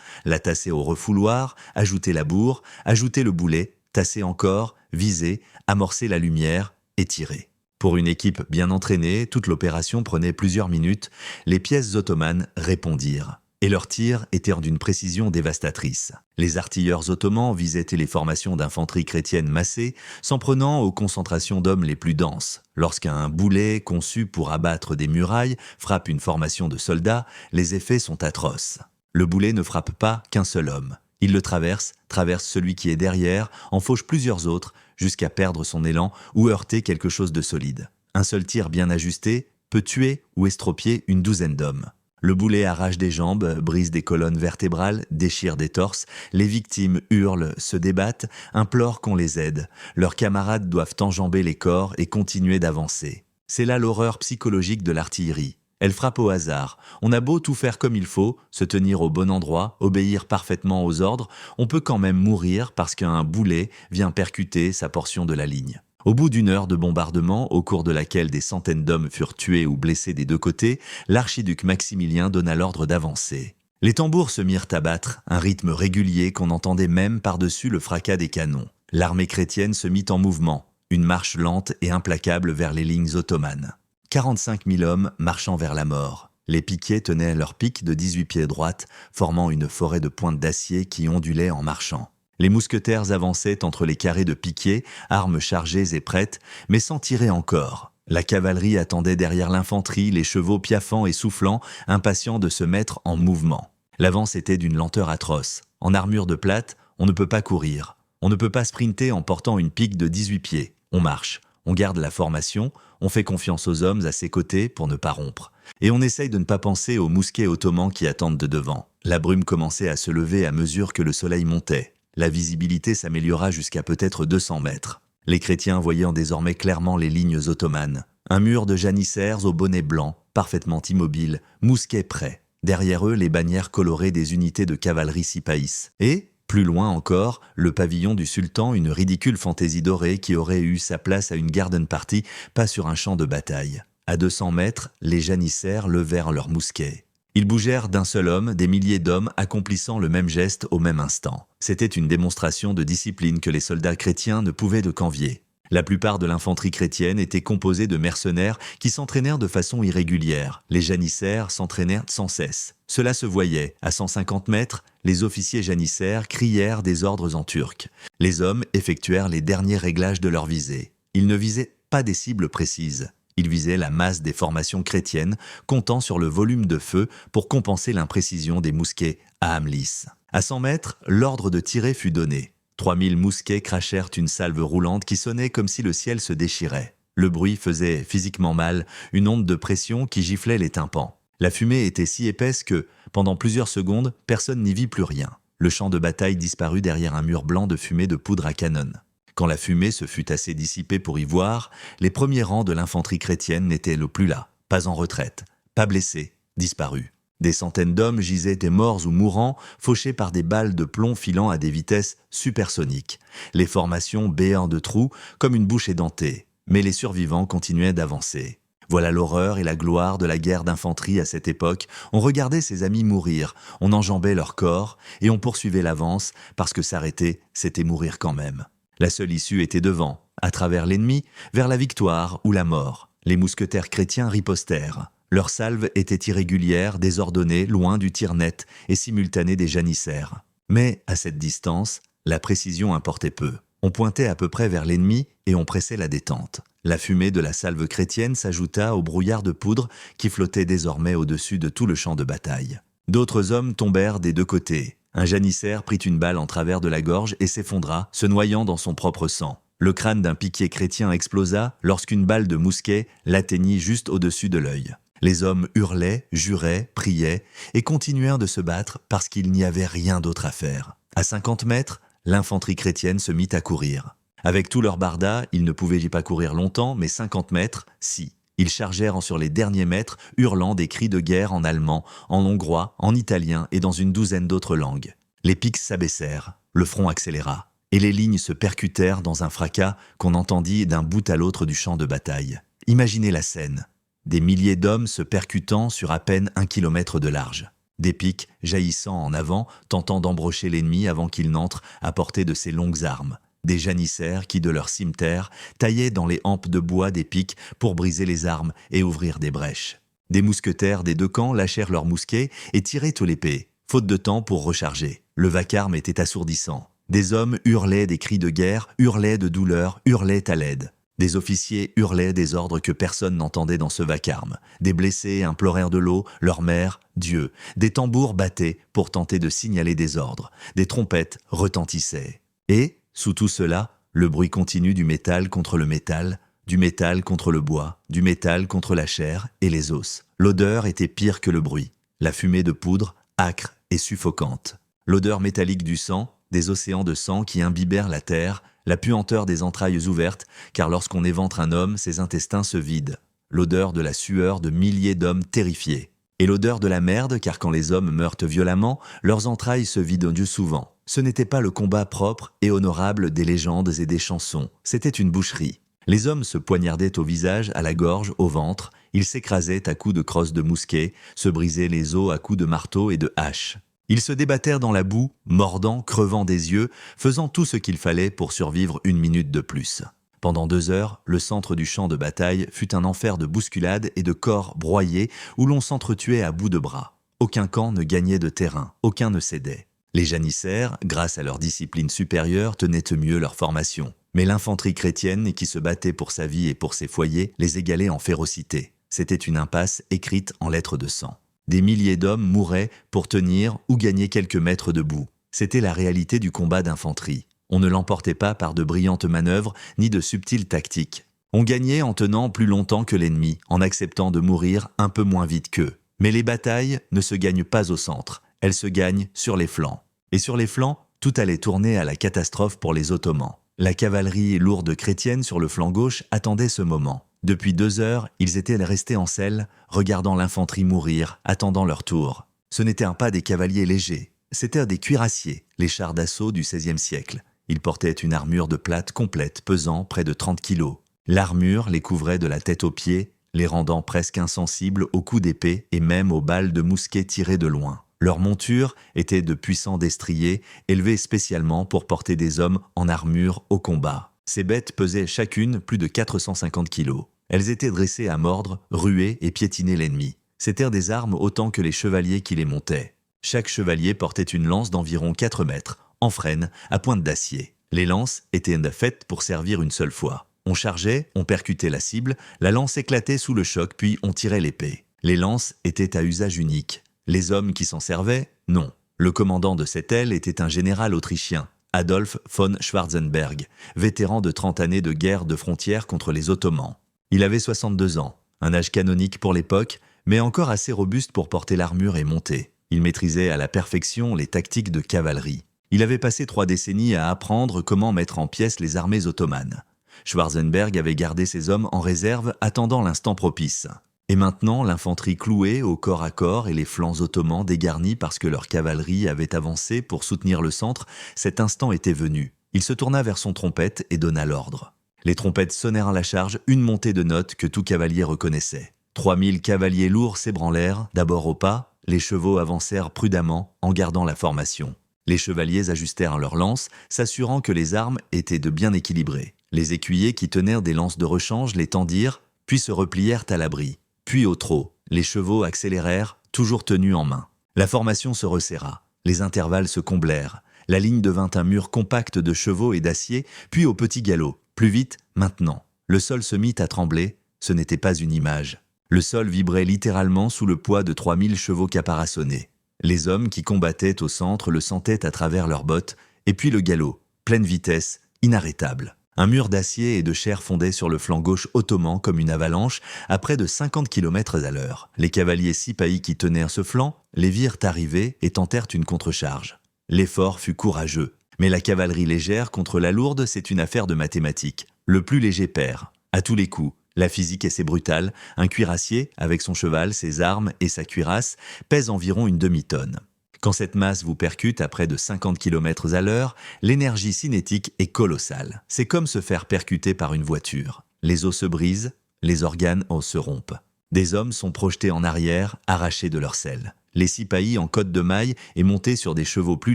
la tasser au refouloir, ajouter la bourre, ajouter le boulet, tasser encore, viser, amorcer la lumière et tirer. Pour une équipe bien entraînée, toute l'opération prenait plusieurs minutes, les pièces ottomanes répondirent. Et leurs tirs étaient d'une précision dévastatrice. Les artilleurs ottomans visaient les formations d'infanterie chrétienne massée, s'en prenant aux concentrations d'hommes les plus denses. Lorsqu'un boulet conçu pour abattre des murailles frappe une formation de soldats, les effets sont atroces. Le boulet ne frappe pas qu'un seul homme. Il le traverse celui qui est derrière, en fauche plusieurs autres, jusqu'à perdre son élan ou heurter quelque chose de solide. Un seul tir bien ajusté peut tuer ou estropier une douzaine d'hommes. Le boulet arrache des jambes, brise des colonnes vertébrales, déchire des torses, les victimes hurlent, se débattent, implorent qu'on les aide. Leurs camarades doivent enjamber les corps et continuer d'avancer. C'est là l'horreur psychologique de l'artillerie. Elle frappe au hasard. On a beau tout faire comme il faut, se tenir au bon endroit, obéir parfaitement aux ordres, on peut quand même mourir parce qu'un boulet vient percuter sa portion de la ligne. Au bout d'une heure de bombardement, au cours de laquelle des centaines d'hommes furent tués ou blessés des deux côtés, l'archiduc Maximilien donna l'ordre d'avancer. Les tambours se mirent à battre, un rythme régulier qu'on entendait même par-dessus le fracas des canons. L'armée chrétienne se mit en mouvement, une marche lente et implacable vers les lignes ottomanes. 45 000 hommes marchant vers la mort. Les piquets tenaient leurs piques de 18 pieds droite, formant une forêt de pointes d'acier qui ondulait en marchant. Les mousquetaires avançaient entre les carrés de piquets, armes chargées et prêtes, mais sans tirer encore. La cavalerie attendait derrière l'infanterie, les chevaux piaffant et soufflant, impatients de se mettre en mouvement. L'avance était d'une lenteur atroce. En armure de plate, on ne peut pas courir. On ne peut pas sprinter en portant une pique de 18 pieds. On marche, on garde la formation, on fait confiance aux hommes à ses côtés pour ne pas rompre. Et on essaye de ne pas penser aux mousquets ottomans qui attendent de devant. La brume commençait à se lever à mesure que le soleil montait. La visibilité s'améliora jusqu'à peut-être 200 mètres. Les chrétiens voyant désormais clairement les lignes ottomanes. Un mur de janissaires au bonnet blanc, parfaitement immobile, mousquets prêts. Derrière eux, les bannières colorées des unités de cavalerie sipaïs. Et, plus loin encore, le pavillon du sultan, une ridicule fantaisie dorée qui aurait eu sa place à une garden party, pas sur un champ de bataille. À 200 mètres, les janissaires levèrent leurs mousquets. Ils bougèrent d'un seul homme, des milliers d'hommes accomplissant le même geste au même instant. C'était une démonstration de discipline que les soldats chrétiens ne pouvaient de qu'envier. La plupart de l'infanterie chrétienne était composée de mercenaires qui s'entraînèrent de façon irrégulière. Les janissaires s'entraînèrent sans cesse. Cela se voyait. À 150 mètres, les officiers janissaires crièrent des ordres en turc. Les hommes effectuèrent les derniers réglages de leur visée. Ils ne visaient pas des cibles précises. Ils visaient la masse des formations chrétiennes, comptant sur le volume de feu pour compenser l'imprécision des mousquets à âme lisse. À 100 mètres, l'ordre de tirer fut donné. 3000 mousquets crachèrent une salve roulante qui sonnait comme si le ciel se déchirait. Le bruit faisait physiquement mal, une onde de pression qui giflait les tympans. La fumée était si épaisse que, pendant plusieurs secondes, personne n'y vit plus rien. Le champ de bataille disparut derrière un mur blanc de fumée de poudre à canon. Quand la fumée se fut assez dissipée pour y voir, les premiers rangs de l'infanterie chrétienne n'étaient plus là, pas en retraite, pas blessés, disparus. Des centaines d'hommes gisaient des morts ou mourants, fauchés par des balles de plomb filant à des vitesses supersoniques. Les formations béant de trous comme une bouche édentée, mais les survivants continuaient d'avancer. Voilà l'horreur et la gloire de la guerre d'infanterie à cette époque. On regardait ses amis mourir, on enjambait leur corps et on poursuivait l'avance parce que s'arrêter, c'était mourir quand même. La seule issue était devant, à travers l'ennemi, vers la victoire ou la mort. Les mousquetaires chrétiens ripostèrent. Leurs salves étaient irrégulières, désordonnées, loin du tir net et simultané des janissaires. Mais, à cette distance, la précision importait peu. On pointait à peu près vers l'ennemi et on pressait la détente. La fumée de la salve chrétienne s'ajouta au brouillard de poudre qui flottait désormais au-dessus de tout le champ de bataille. D'autres hommes tombèrent des deux côtés. Un janissaire prit une balle en travers de la gorge et s'effondra, se noyant dans son propre sang. Le crâne d'un piquier chrétien explosa lorsqu'une balle de mousquet l'atteignit juste au-dessus de l'œil. Les hommes hurlaient, juraient, priaient et continuèrent de se battre parce qu'il n'y avait rien d'autre à faire. À 50 mètres, l'infanterie chrétienne se mit à courir. Avec tous leurs bardas, ils ne pouvaient pas courir longtemps, mais 50 mètres, si. Ils chargèrent sur les derniers mètres, hurlant des cris de guerre en allemand, en hongrois, en italien et dans une douzaine d'autres langues. Les piques s'abaissèrent, le front accéléra, et les lignes se percutèrent dans un fracas qu'on entendit d'un bout à l'autre du champ de bataille. Imaginez la scène. Des milliers d'hommes se percutant sur à peine 1 kilomètre de large. Des piques jaillissant en avant, tentant d'embrocher l'ennemi avant qu'il n'entre à portée de ses longues armes. des janissaires qui, de leur cimeterre, taillaient dans les hampes de bois des pics pour briser les armes et ouvrir des brèches. Des mousquetaires des deux camps lâchèrent leurs mousquets et tiraient aux l'épée, faute de temps pour recharger. Le vacarme était assourdissant. Des hommes hurlaient des cris de guerre, hurlaient de douleur, hurlaient à l'aide. Des officiers hurlaient des ordres que personne n'entendait dans ce vacarme. Des blessés implorèrent de l'eau, leur mère, Dieu. Des tambours battaient pour tenter de signaler des ordres. Des trompettes retentissaient. Et, sous tout cela, le bruit continu du métal contre le métal, du métal contre le bois, du métal contre la chair et les os. L'odeur était pire que le bruit. La fumée de poudre, âcre et suffocante. L'odeur métallique du sang, des océans de sang qui imbibèrent la terre, la puanteur des entrailles ouvertes, car lorsqu'on éventre un homme, ses intestins se vident. L'odeur de la sueur de milliers d'hommes terrifiés. Et l'odeur de la merde, car quand les hommes meurent violemment, leurs entrailles se vident souvent. Ce n'était pas le combat propre et honorable des légendes et des chansons, c'était une boucherie. Les hommes se poignardaient au visage, à la gorge, au ventre, ils s'écrasaient à coups de crosses de mousquet, se brisaient les os à coups de marteau et de hache. Ils se débattèrent dans la boue, mordant, crevant des yeux, faisant tout ce qu'il fallait pour survivre une minute de plus. Pendant 2 heures, le centre du champ de bataille fut un enfer de bousculades et de corps broyés où l'on s'entretuait à bout de bras. Aucun camp ne gagnait de terrain, aucun ne cédait. Les janissaires, grâce à leur discipline supérieure, tenaient mieux leur formation. Mais l'infanterie chrétienne, qui se battait pour sa vie et pour ses foyers, les égalait en férocité. C'était une impasse écrite en lettres de sang. Des milliers d'hommes mouraient pour tenir ou gagner quelques mètres debout. C'était la réalité du combat d'infanterie. On ne l'emportait pas par de brillantes manœuvres ni de subtiles tactiques. On gagnait en tenant plus longtemps que l'ennemi, en acceptant de mourir un peu moins vite qu'eux. Mais les batailles ne se gagnent pas au centre, elles se gagnent sur les flancs. Et sur les flancs, tout allait tourner à la catastrophe pour les Ottomans. La cavalerie lourde chrétienne sur le flanc gauche attendait ce moment. Depuis 2 heures, ils étaient restés en selle, regardant l'infanterie mourir, attendant leur tour. Ce n'étaient pas des cavaliers légers, c'étaient des cuirassiers, les chars d'assaut du XVIe siècle. Ils portaient une armure de plate complète, pesant près de 30 kilos. L'armure les couvrait de la tête aux pieds, les rendant presque insensibles aux coups d'épée et même aux balles de mousquet tirées de loin. Leur monture était de puissants destriers, élevés spécialement pour porter des hommes en armure au combat. Ces bêtes pesaient chacune plus de 450 kilos. Elles étaient dressées à mordre, ruer et piétiner l'ennemi. C'étaient des armes autant que les chevaliers qui les montaient. Chaque chevalier portait une lance d'environ 4 mètres, en frêne, à pointe d'acier. Les lances étaient faites pour servir une seule fois. On chargeait, on percutait la cible, la lance éclatait sous le choc, puis on tirait l'épée. Les lances étaient à usage unique. Les hommes qui s'en servaient, non. Le commandant de cette aile était un général autrichien, Adolf von Schwarzenberg, vétéran de 30 années de guerre de frontières contre les Ottomans. Il avait 62 ans, un âge canonique pour l'époque, mais encore assez robuste pour porter l'armure et monter. Il maîtrisait à la perfection les tactiques de cavalerie. Il avait passé 3 décennies à apprendre comment mettre en pièces les armées ottomanes. Schwarzenberg avait gardé ses hommes en réserve, attendant l'instant propice. Et maintenant, l'infanterie clouée au corps à corps et les flancs ottomans dégarnis parce que leur cavalerie avait avancé pour soutenir le centre, cet instant était venu. Il se tourna vers son trompette et donna l'ordre. Les trompettes sonnèrent à la charge, une montée de notes que tout cavalier reconnaissait. 3000 cavaliers lourds s'ébranlèrent, d'abord au pas, les chevaux avancèrent prudemment en gardant la formation. Les chevaliers ajustèrent leurs lances, s'assurant que les armes étaient de bien équilibrées. Les écuyers qui tenèrent des lances de rechange les tendirent, puis se replièrent à l'abri. Puis au trot, les chevaux accélérèrent, toujours tenus en main. La formation se resserra, les intervalles se comblèrent, la ligne devint un mur compact de chevaux et d'acier, puis au petit galop. Plus vite, maintenant. Le sol se mit à trembler, ce n'était pas une image. Le sol vibrait littéralement sous le poids de 3000 chevaux caparaçonnés. Les hommes qui combattaient au centre le sentaient à travers leurs bottes, et puis le galop, pleine vitesse, inarrêtable. Un mur d'acier et de chair fondait sur le flanc gauche ottoman comme une avalanche à près de 50 km à l'heure. Les cavaliers sipahis qui tenaient ce flanc les virent arriver et tentèrent une contre-charge. L'effort fut courageux, mais la cavalerie légère contre la lourde, c'est une affaire de mathématiques. Le plus léger perd, à tous les coups. La physique est assez brutale, un cuirassier, avec son cheval, ses armes et sa cuirasse, pèse environ une demi-tonne. Quand cette masse vous percute à près de 50 km à l'heure, l'énergie cinétique est colossale. C'est comme se faire percuter par une voiture. Les os se brisent, les organes se rompent. Des hommes sont projetés en arrière, arrachés de leur selle. Les sipahis en côte de maille et montés sur des chevaux plus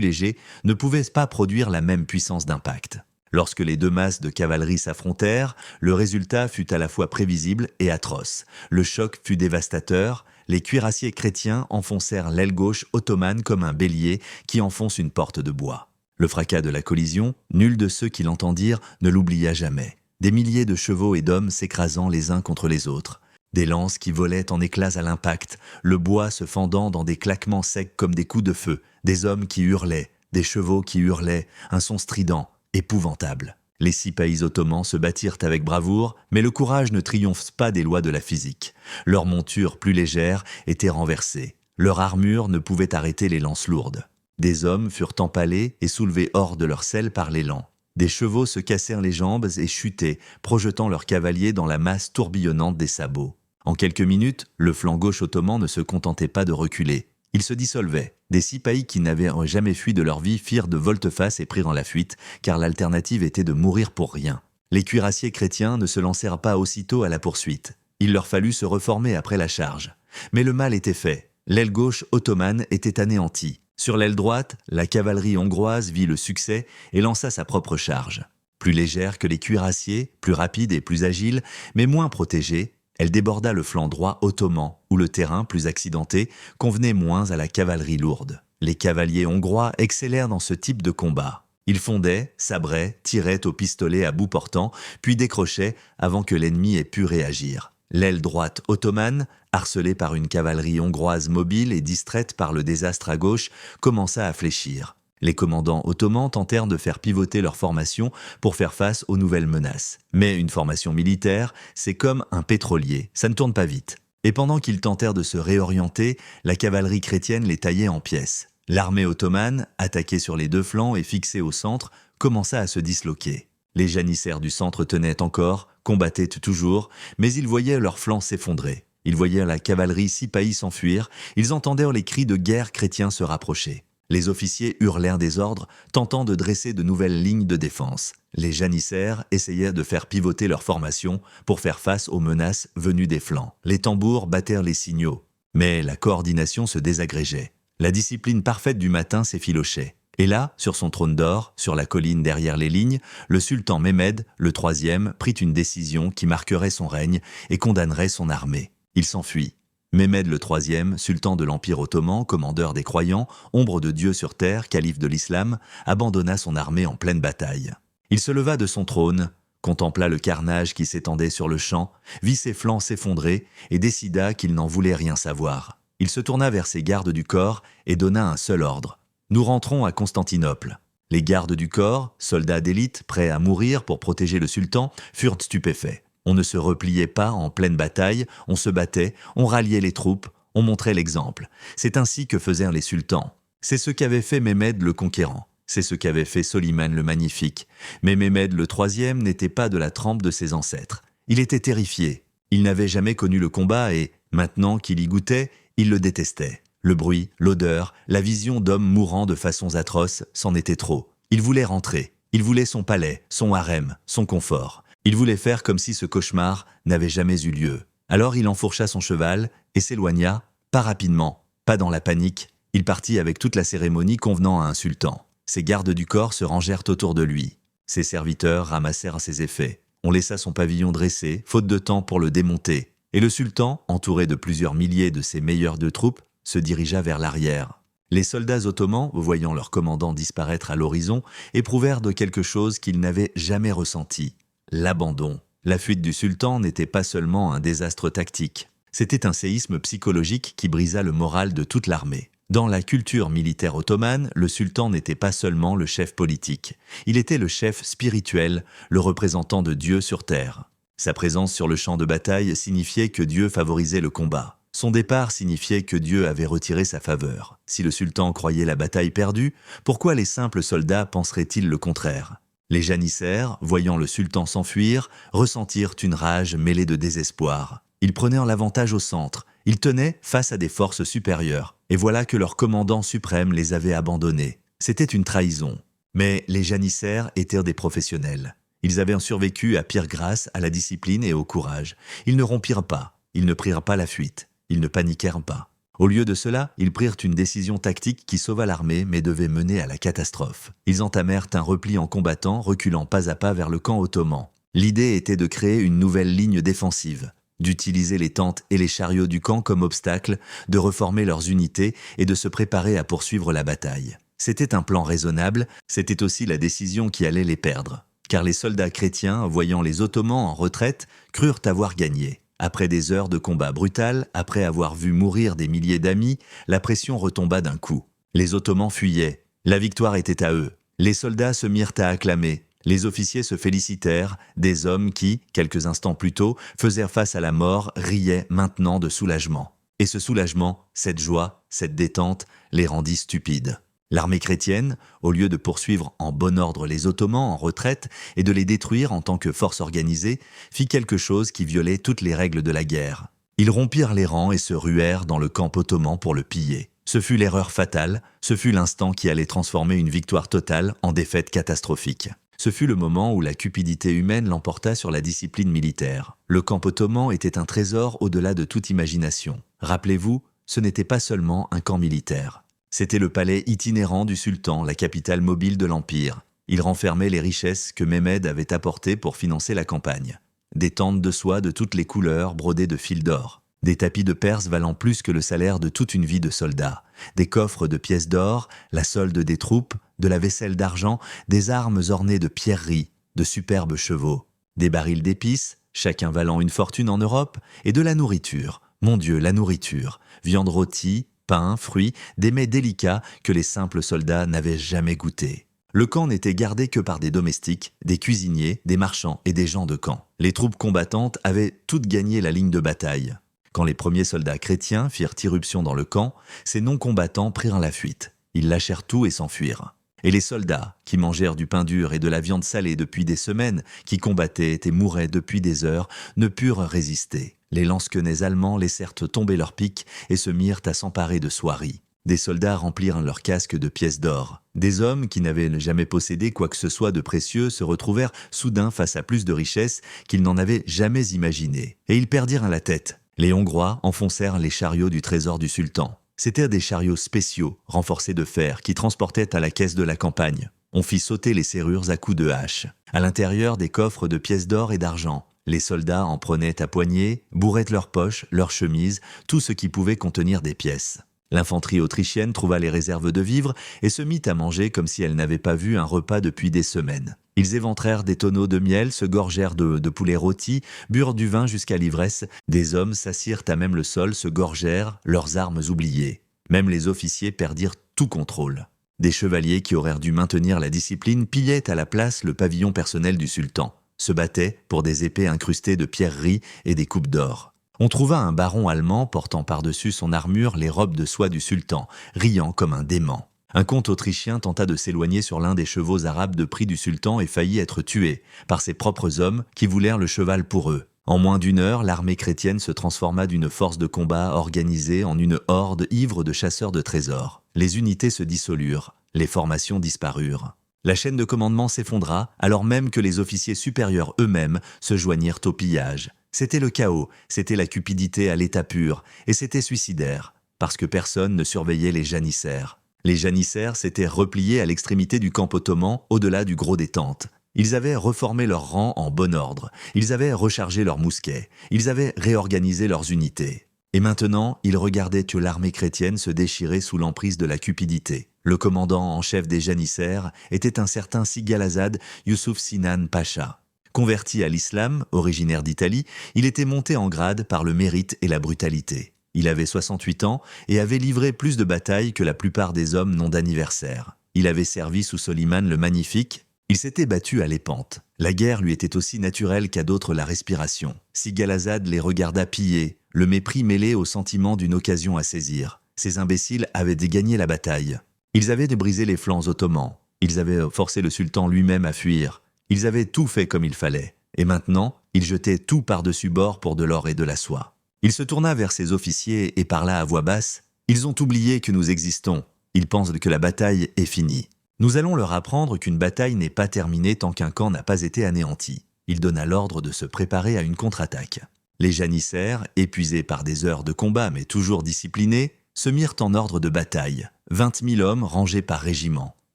légers ne pouvaient pas produire la même puissance d'impact. Lorsque les deux masses de cavalerie s'affrontèrent, le résultat fut à la fois prévisible et atroce. Le choc fut dévastateur, les cuirassiers chrétiens enfoncèrent l'aile gauche ottomane comme un bélier qui enfonce une porte de bois. Le fracas de la collision, nul de ceux qui l'entendirent ne l'oublia jamais. Des milliers de chevaux et d'hommes s'écrasant les uns contre les autres. Des lances qui volaient en éclats à l'impact, le bois se fendant dans des claquements secs comme des coups de feu, des hommes qui hurlaient, des chevaux qui hurlaient, un son strident, épouvantable. Les sipahis ottomans se battirent avec bravoure, mais le courage ne triomphe pas des lois de la physique. Leurs montures, plus légères, étaient renversées. Leur armure ne pouvait arrêter les lances lourdes. Des hommes furent empalés et soulevés hors de leur selle par l'élan. Des chevaux se cassèrent les jambes et chutaient, projetant leurs cavaliers dans la masse tourbillonnante des sabots. En quelques minutes, le flanc gauche ottoman ne se contentait pas de reculer. Il se dissolvait. Des sipahis qui n'avaient jamais fui de leur vie firent de volte-face et prirent la fuite, car l'alternative était de mourir pour rien. Les cuirassiers chrétiens ne se lancèrent pas aussitôt à la poursuite. Il leur fallut se reformer après la charge. Mais le mal était fait. L'aile gauche ottomane était anéantie. Sur l'aile droite, la cavalerie hongroise vit le succès et lança sa propre charge. Plus légère que les cuirassiers, plus rapide et plus agile, mais moins protégée, elle déborda le flanc droit ottoman, où le terrain, plus accidenté, convenait moins à la cavalerie lourde. Les cavaliers hongrois excellèrent dans ce type de combat. Ils fondaient, sabraient, tiraient au pistolet à bout portant, puis décrochaient avant que l'ennemi ait pu réagir. L'aile droite ottomane, harcelée par une cavalerie hongroise mobile et distraite par le désastre à gauche, commença à fléchir. Les commandants ottomans tentèrent de faire pivoter leur formation pour faire face aux nouvelles menaces. Mais une formation militaire, c'est comme un pétrolier, ça ne tourne pas vite. Et pendant qu'ils tentèrent de se réorienter, la cavalerie chrétienne les taillait en pièces. L'armée ottomane, attaquée sur les deux flancs et fixée au centre, commença à se disloquer. Les janissaires du centre tenaient encore, combattaient toujours, mais ils voyaient leurs flancs s'effondrer. Ils voyaient la cavalerie sipahi s'enfuir, ils entendirent les cris de guerre chrétiens se rapprocher. Les officiers hurlèrent des ordres, tentant de dresser de nouvelles lignes de défense. Les janissaires essayaient de faire pivoter leur formation pour faire face aux menaces venues des flancs. Les tambours battèrent les signaux, mais la coordination se désagrégeait. La discipline parfaite du matin s'effilochait. Et là, sur son trône d'or, sur la colline derrière les lignes, le sultan Mehmed, le troisième, prit une décision qui marquerait son règne et condamnerait son armée. Il s'enfuit. Mehmed le troisième, sultan de l'Empire ottoman, commandeur des croyants, ombre de Dieu sur terre, calife de l'islam, abandonna son armée en pleine bataille. Il se leva de son trône, contempla le carnage qui s'étendait sur le champ, vit ses flancs s'effondrer et décida qu'il n'en voulait rien savoir. Il se tourna vers ses gardes du corps et donna un seul ordre. « Nous rentrons à Constantinople ». Les gardes du corps, soldats d'élite prêts à mourir pour protéger le sultan, furent stupéfaits. On ne se repliait pas en pleine bataille, on se battait, on ralliait les troupes, on montrait l'exemple. C'est ainsi que faisaient les sultans. C'est ce qu'avait fait Mehmed le Conquérant. C'est ce qu'avait fait Soliman le Magnifique. Mais Mehmed le troisième n'était pas de la trempe de ses ancêtres. Il était terrifié. Il n'avait jamais connu le combat et, maintenant qu'il y goûtait, il le détestait. Le bruit, l'odeur, la vision d'hommes mourant de façons atroces, c'en était trop. Il voulait rentrer. Il voulait son palais, son harem, son confort. Il voulait faire comme si ce cauchemar n'avait jamais eu lieu. Alors il enfourcha son cheval et s'éloigna, pas rapidement, pas dans la panique. Il partit avec toute la cérémonie convenant à un sultan. Ses gardes du corps se rangèrent autour de lui. Ses serviteurs ramassèrent ses effets. On laissa son pavillon dressé, faute de temps pour le démonter. Et le sultan, entouré de plusieurs milliers de ses meilleurs de troupes, se dirigea vers l'arrière. Les soldats ottomans, voyant leur commandant disparaître à l'horizon, éprouvèrent de quelque chose qu'ils n'avaient jamais ressenti. L'abandon. La fuite du sultan n'était pas seulement un désastre tactique. C'était un séisme psychologique qui brisa le moral de toute l'armée. Dans la culture militaire ottomane, le sultan n'était pas seulement le chef politique. Il était le chef spirituel, le représentant de Dieu sur terre. Sa présence sur le champ de bataille signifiait que Dieu favorisait le combat. Son départ signifiait que Dieu avait retiré sa faveur. Si le sultan croyait la bataille perdue, pourquoi les simples soldats penseraient-ils le contraire ? Les janissaires, voyant le sultan s'enfuir, ressentirent une rage mêlée de désespoir. Ils prenaient l'avantage au centre, ils tenaient face à des forces supérieures, et voilà que leur commandant suprême les avait abandonnés. C'était une trahison. Mais les janissaires étaient des professionnels. Ils avaient survécu à pire grâce à la discipline et au courage. Ils ne rompirent pas, ils ne prirent pas la fuite. Ils ne paniquèrent pas. Au lieu de cela, ils prirent une décision tactique qui sauva l'armée mais devait mener à la catastrophe. Ils entamèrent un repli en combattant, reculant pas à pas vers le camp ottoman. L'idée était de créer une nouvelle ligne défensive, d'utiliser les tentes et les chariots du camp comme obstacle, de reformer leurs unités et de se préparer à poursuivre la bataille. C'était un plan raisonnable, c'était aussi la décision qui allait les perdre. Car les soldats chrétiens, voyant les Ottomans en retraite, crurent avoir gagné. Après des heures de combat brutal, après avoir vu mourir des milliers d'amis, la pression retomba d'un coup. Les Ottomans fuyaient. La victoire était à eux. Les soldats se mirent à acclamer. Les officiers se félicitèrent. Des hommes qui, quelques instants plus tôt, faisaient face à la mort, riaient maintenant de soulagement. Et ce soulagement, cette joie, cette détente, les rendit stupides. L'armée chrétienne, au lieu de poursuivre en bon ordre les Ottomans en retraite et de les détruire en tant que force organisée, fit quelque chose qui violait toutes les règles de la guerre. Ils rompirent les rangs et se ruèrent dans le camp ottoman pour le piller. Ce fut l'erreur fatale, ce fut l'instant qui allait transformer une victoire totale en défaite catastrophique. Ce fut le moment où la cupidité humaine l'emporta sur la discipline militaire. Le camp ottoman était un trésor au-delà de toute imagination. Rappelez-vous, ce n'était pas seulement un camp militaire. C'était le palais itinérant du sultan, la capitale mobile de l'Empire. Il renfermait les richesses que Mehmed avait apportées pour financer la campagne. Des tentes de soie de toutes les couleurs brodées de fils d'or. Des tapis de Perse valant plus que le salaire de toute une vie de soldat. Des coffres de pièces d'or, la solde des troupes, de la vaisselle d'argent, des armes ornées de pierreries, de superbes chevaux. Des barils d'épices, chacun valant une fortune en Europe, et de la nourriture. Mon Dieu, la nourriture. Viande rôtie, pain, fruits, des mets délicats que les simples soldats n'avaient jamais goûtés. Le camp n'était gardé que par des domestiques, des cuisiniers, des marchands et des gens de camp. Les troupes combattantes avaient toutes gagné la ligne de bataille. Quand les premiers soldats chrétiens firent irruption dans le camp, ces non-combattants prirent la fuite. Ils lâchèrent tout et s'enfuirent. Et les soldats, qui mangèrent du pain dur et de la viande salée depuis des semaines, qui combattaient et mouraient depuis des heures, ne purent résister. Les lansquenets allemands laissèrent tomber leurs piques et se mirent à s'emparer de soieries. Des soldats remplirent leurs casques de pièces d'or. Des hommes qui n'avaient jamais possédé quoi que ce soit de précieux se retrouvèrent soudain face à plus de richesses qu'ils n'en avaient jamais imaginé. Et ils perdirent la tête. Les Hongrois enfoncèrent les chariots du trésor du sultan. C'étaient des chariots spéciaux, renforcés de fer, qui transportaient à la caisse de la campagne. On fit sauter les serrures à coups de hache. À l'intérieur, des coffres de pièces d'or et d'argent. Les soldats en prenaient à poignées, bourraient leurs poches, leurs chemises, tout ce qui pouvait contenir des pièces. L'infanterie autrichienne trouva les réserves de vivres et se mit à manger comme si elle n'avait pas vu un repas depuis des semaines. Ils éventrèrent des tonneaux de miel, se gorgèrent de poulet rôti, burent du vin jusqu'à l'ivresse. Des hommes s'assirent à même le sol, se gorgèrent, leurs armes oubliées. Même les officiers perdirent tout contrôle. Des chevaliers qui auraient dû maintenir la discipline pillaient à la place le pavillon personnel du sultan, se battaient pour des épées incrustées de pierreries et des coupes d'or. On trouva un baron allemand portant par-dessus son armure les robes de soie du sultan, riant comme un dément. Un comte autrichien tenta de s'éloigner sur l'un des chevaux arabes de prix du sultan et faillit être tué par ses propres hommes qui voulèrent le cheval pour eux. En moins d'une heure, l'armée chrétienne se transforma d'une force de combat organisée en une horde ivre de chasseurs de trésors. Les unités se dissolurent, les formations disparurent. La chaîne de commandement s'effondra alors même que les officiers supérieurs eux-mêmes se joignirent au pillage. C'était le chaos, c'était la cupidité à l'état pur, et c'était suicidaire, parce que personne ne surveillait les janissaires. Les janissaires s'étaient repliés à l'extrémité du camp ottoman, au-delà du gros des tentes. Ils avaient reformé leurs rangs en bon ordre, ils avaient rechargé leurs mousquets, ils avaient réorganisé leurs unités. Et maintenant, ils regardaient que l'armée chrétienne se déchirait sous l'emprise de la cupidité. Le commandant en chef des janissaires était un certain Sigalazad Youssouf Sinan Pacha. Converti à l'islam, originaire d'Italie, il était monté en grade par le mérite et la brutalité. Il avait 68 ans et avait livré plus de batailles que la plupart des hommes non d'anniversaire. Il avait servi sous Soliman le Magnifique. Il s'était battu à l'épante. La guerre lui était aussi naturelle qu'à d'autres la respiration. Sigalazad les regarda piller, le mépris mêlé au sentiment d'une occasion à saisir. Ces imbéciles avaient dégagné la bataille. Ils avaient débrisé les flancs ottomans. Ils avaient forcé le sultan lui-même à fuir. Ils avaient tout fait comme il fallait. Et maintenant, ils jetaient tout par-dessus bord pour de l'or et de la soie. Il se tourna vers ses officiers et parla à voix basse. « Ils ont oublié que nous existons. Ils pensent que la bataille est finie. Nous allons leur apprendre qu'une bataille n'est pas terminée tant qu'un camp n'a pas été anéanti. » Il donna l'ordre de se préparer à une contre-attaque. Les janissaires, épuisés par des heures de combat mais toujours disciplinés, se mirent en ordre de bataille, 20 000 hommes rangés par régiment,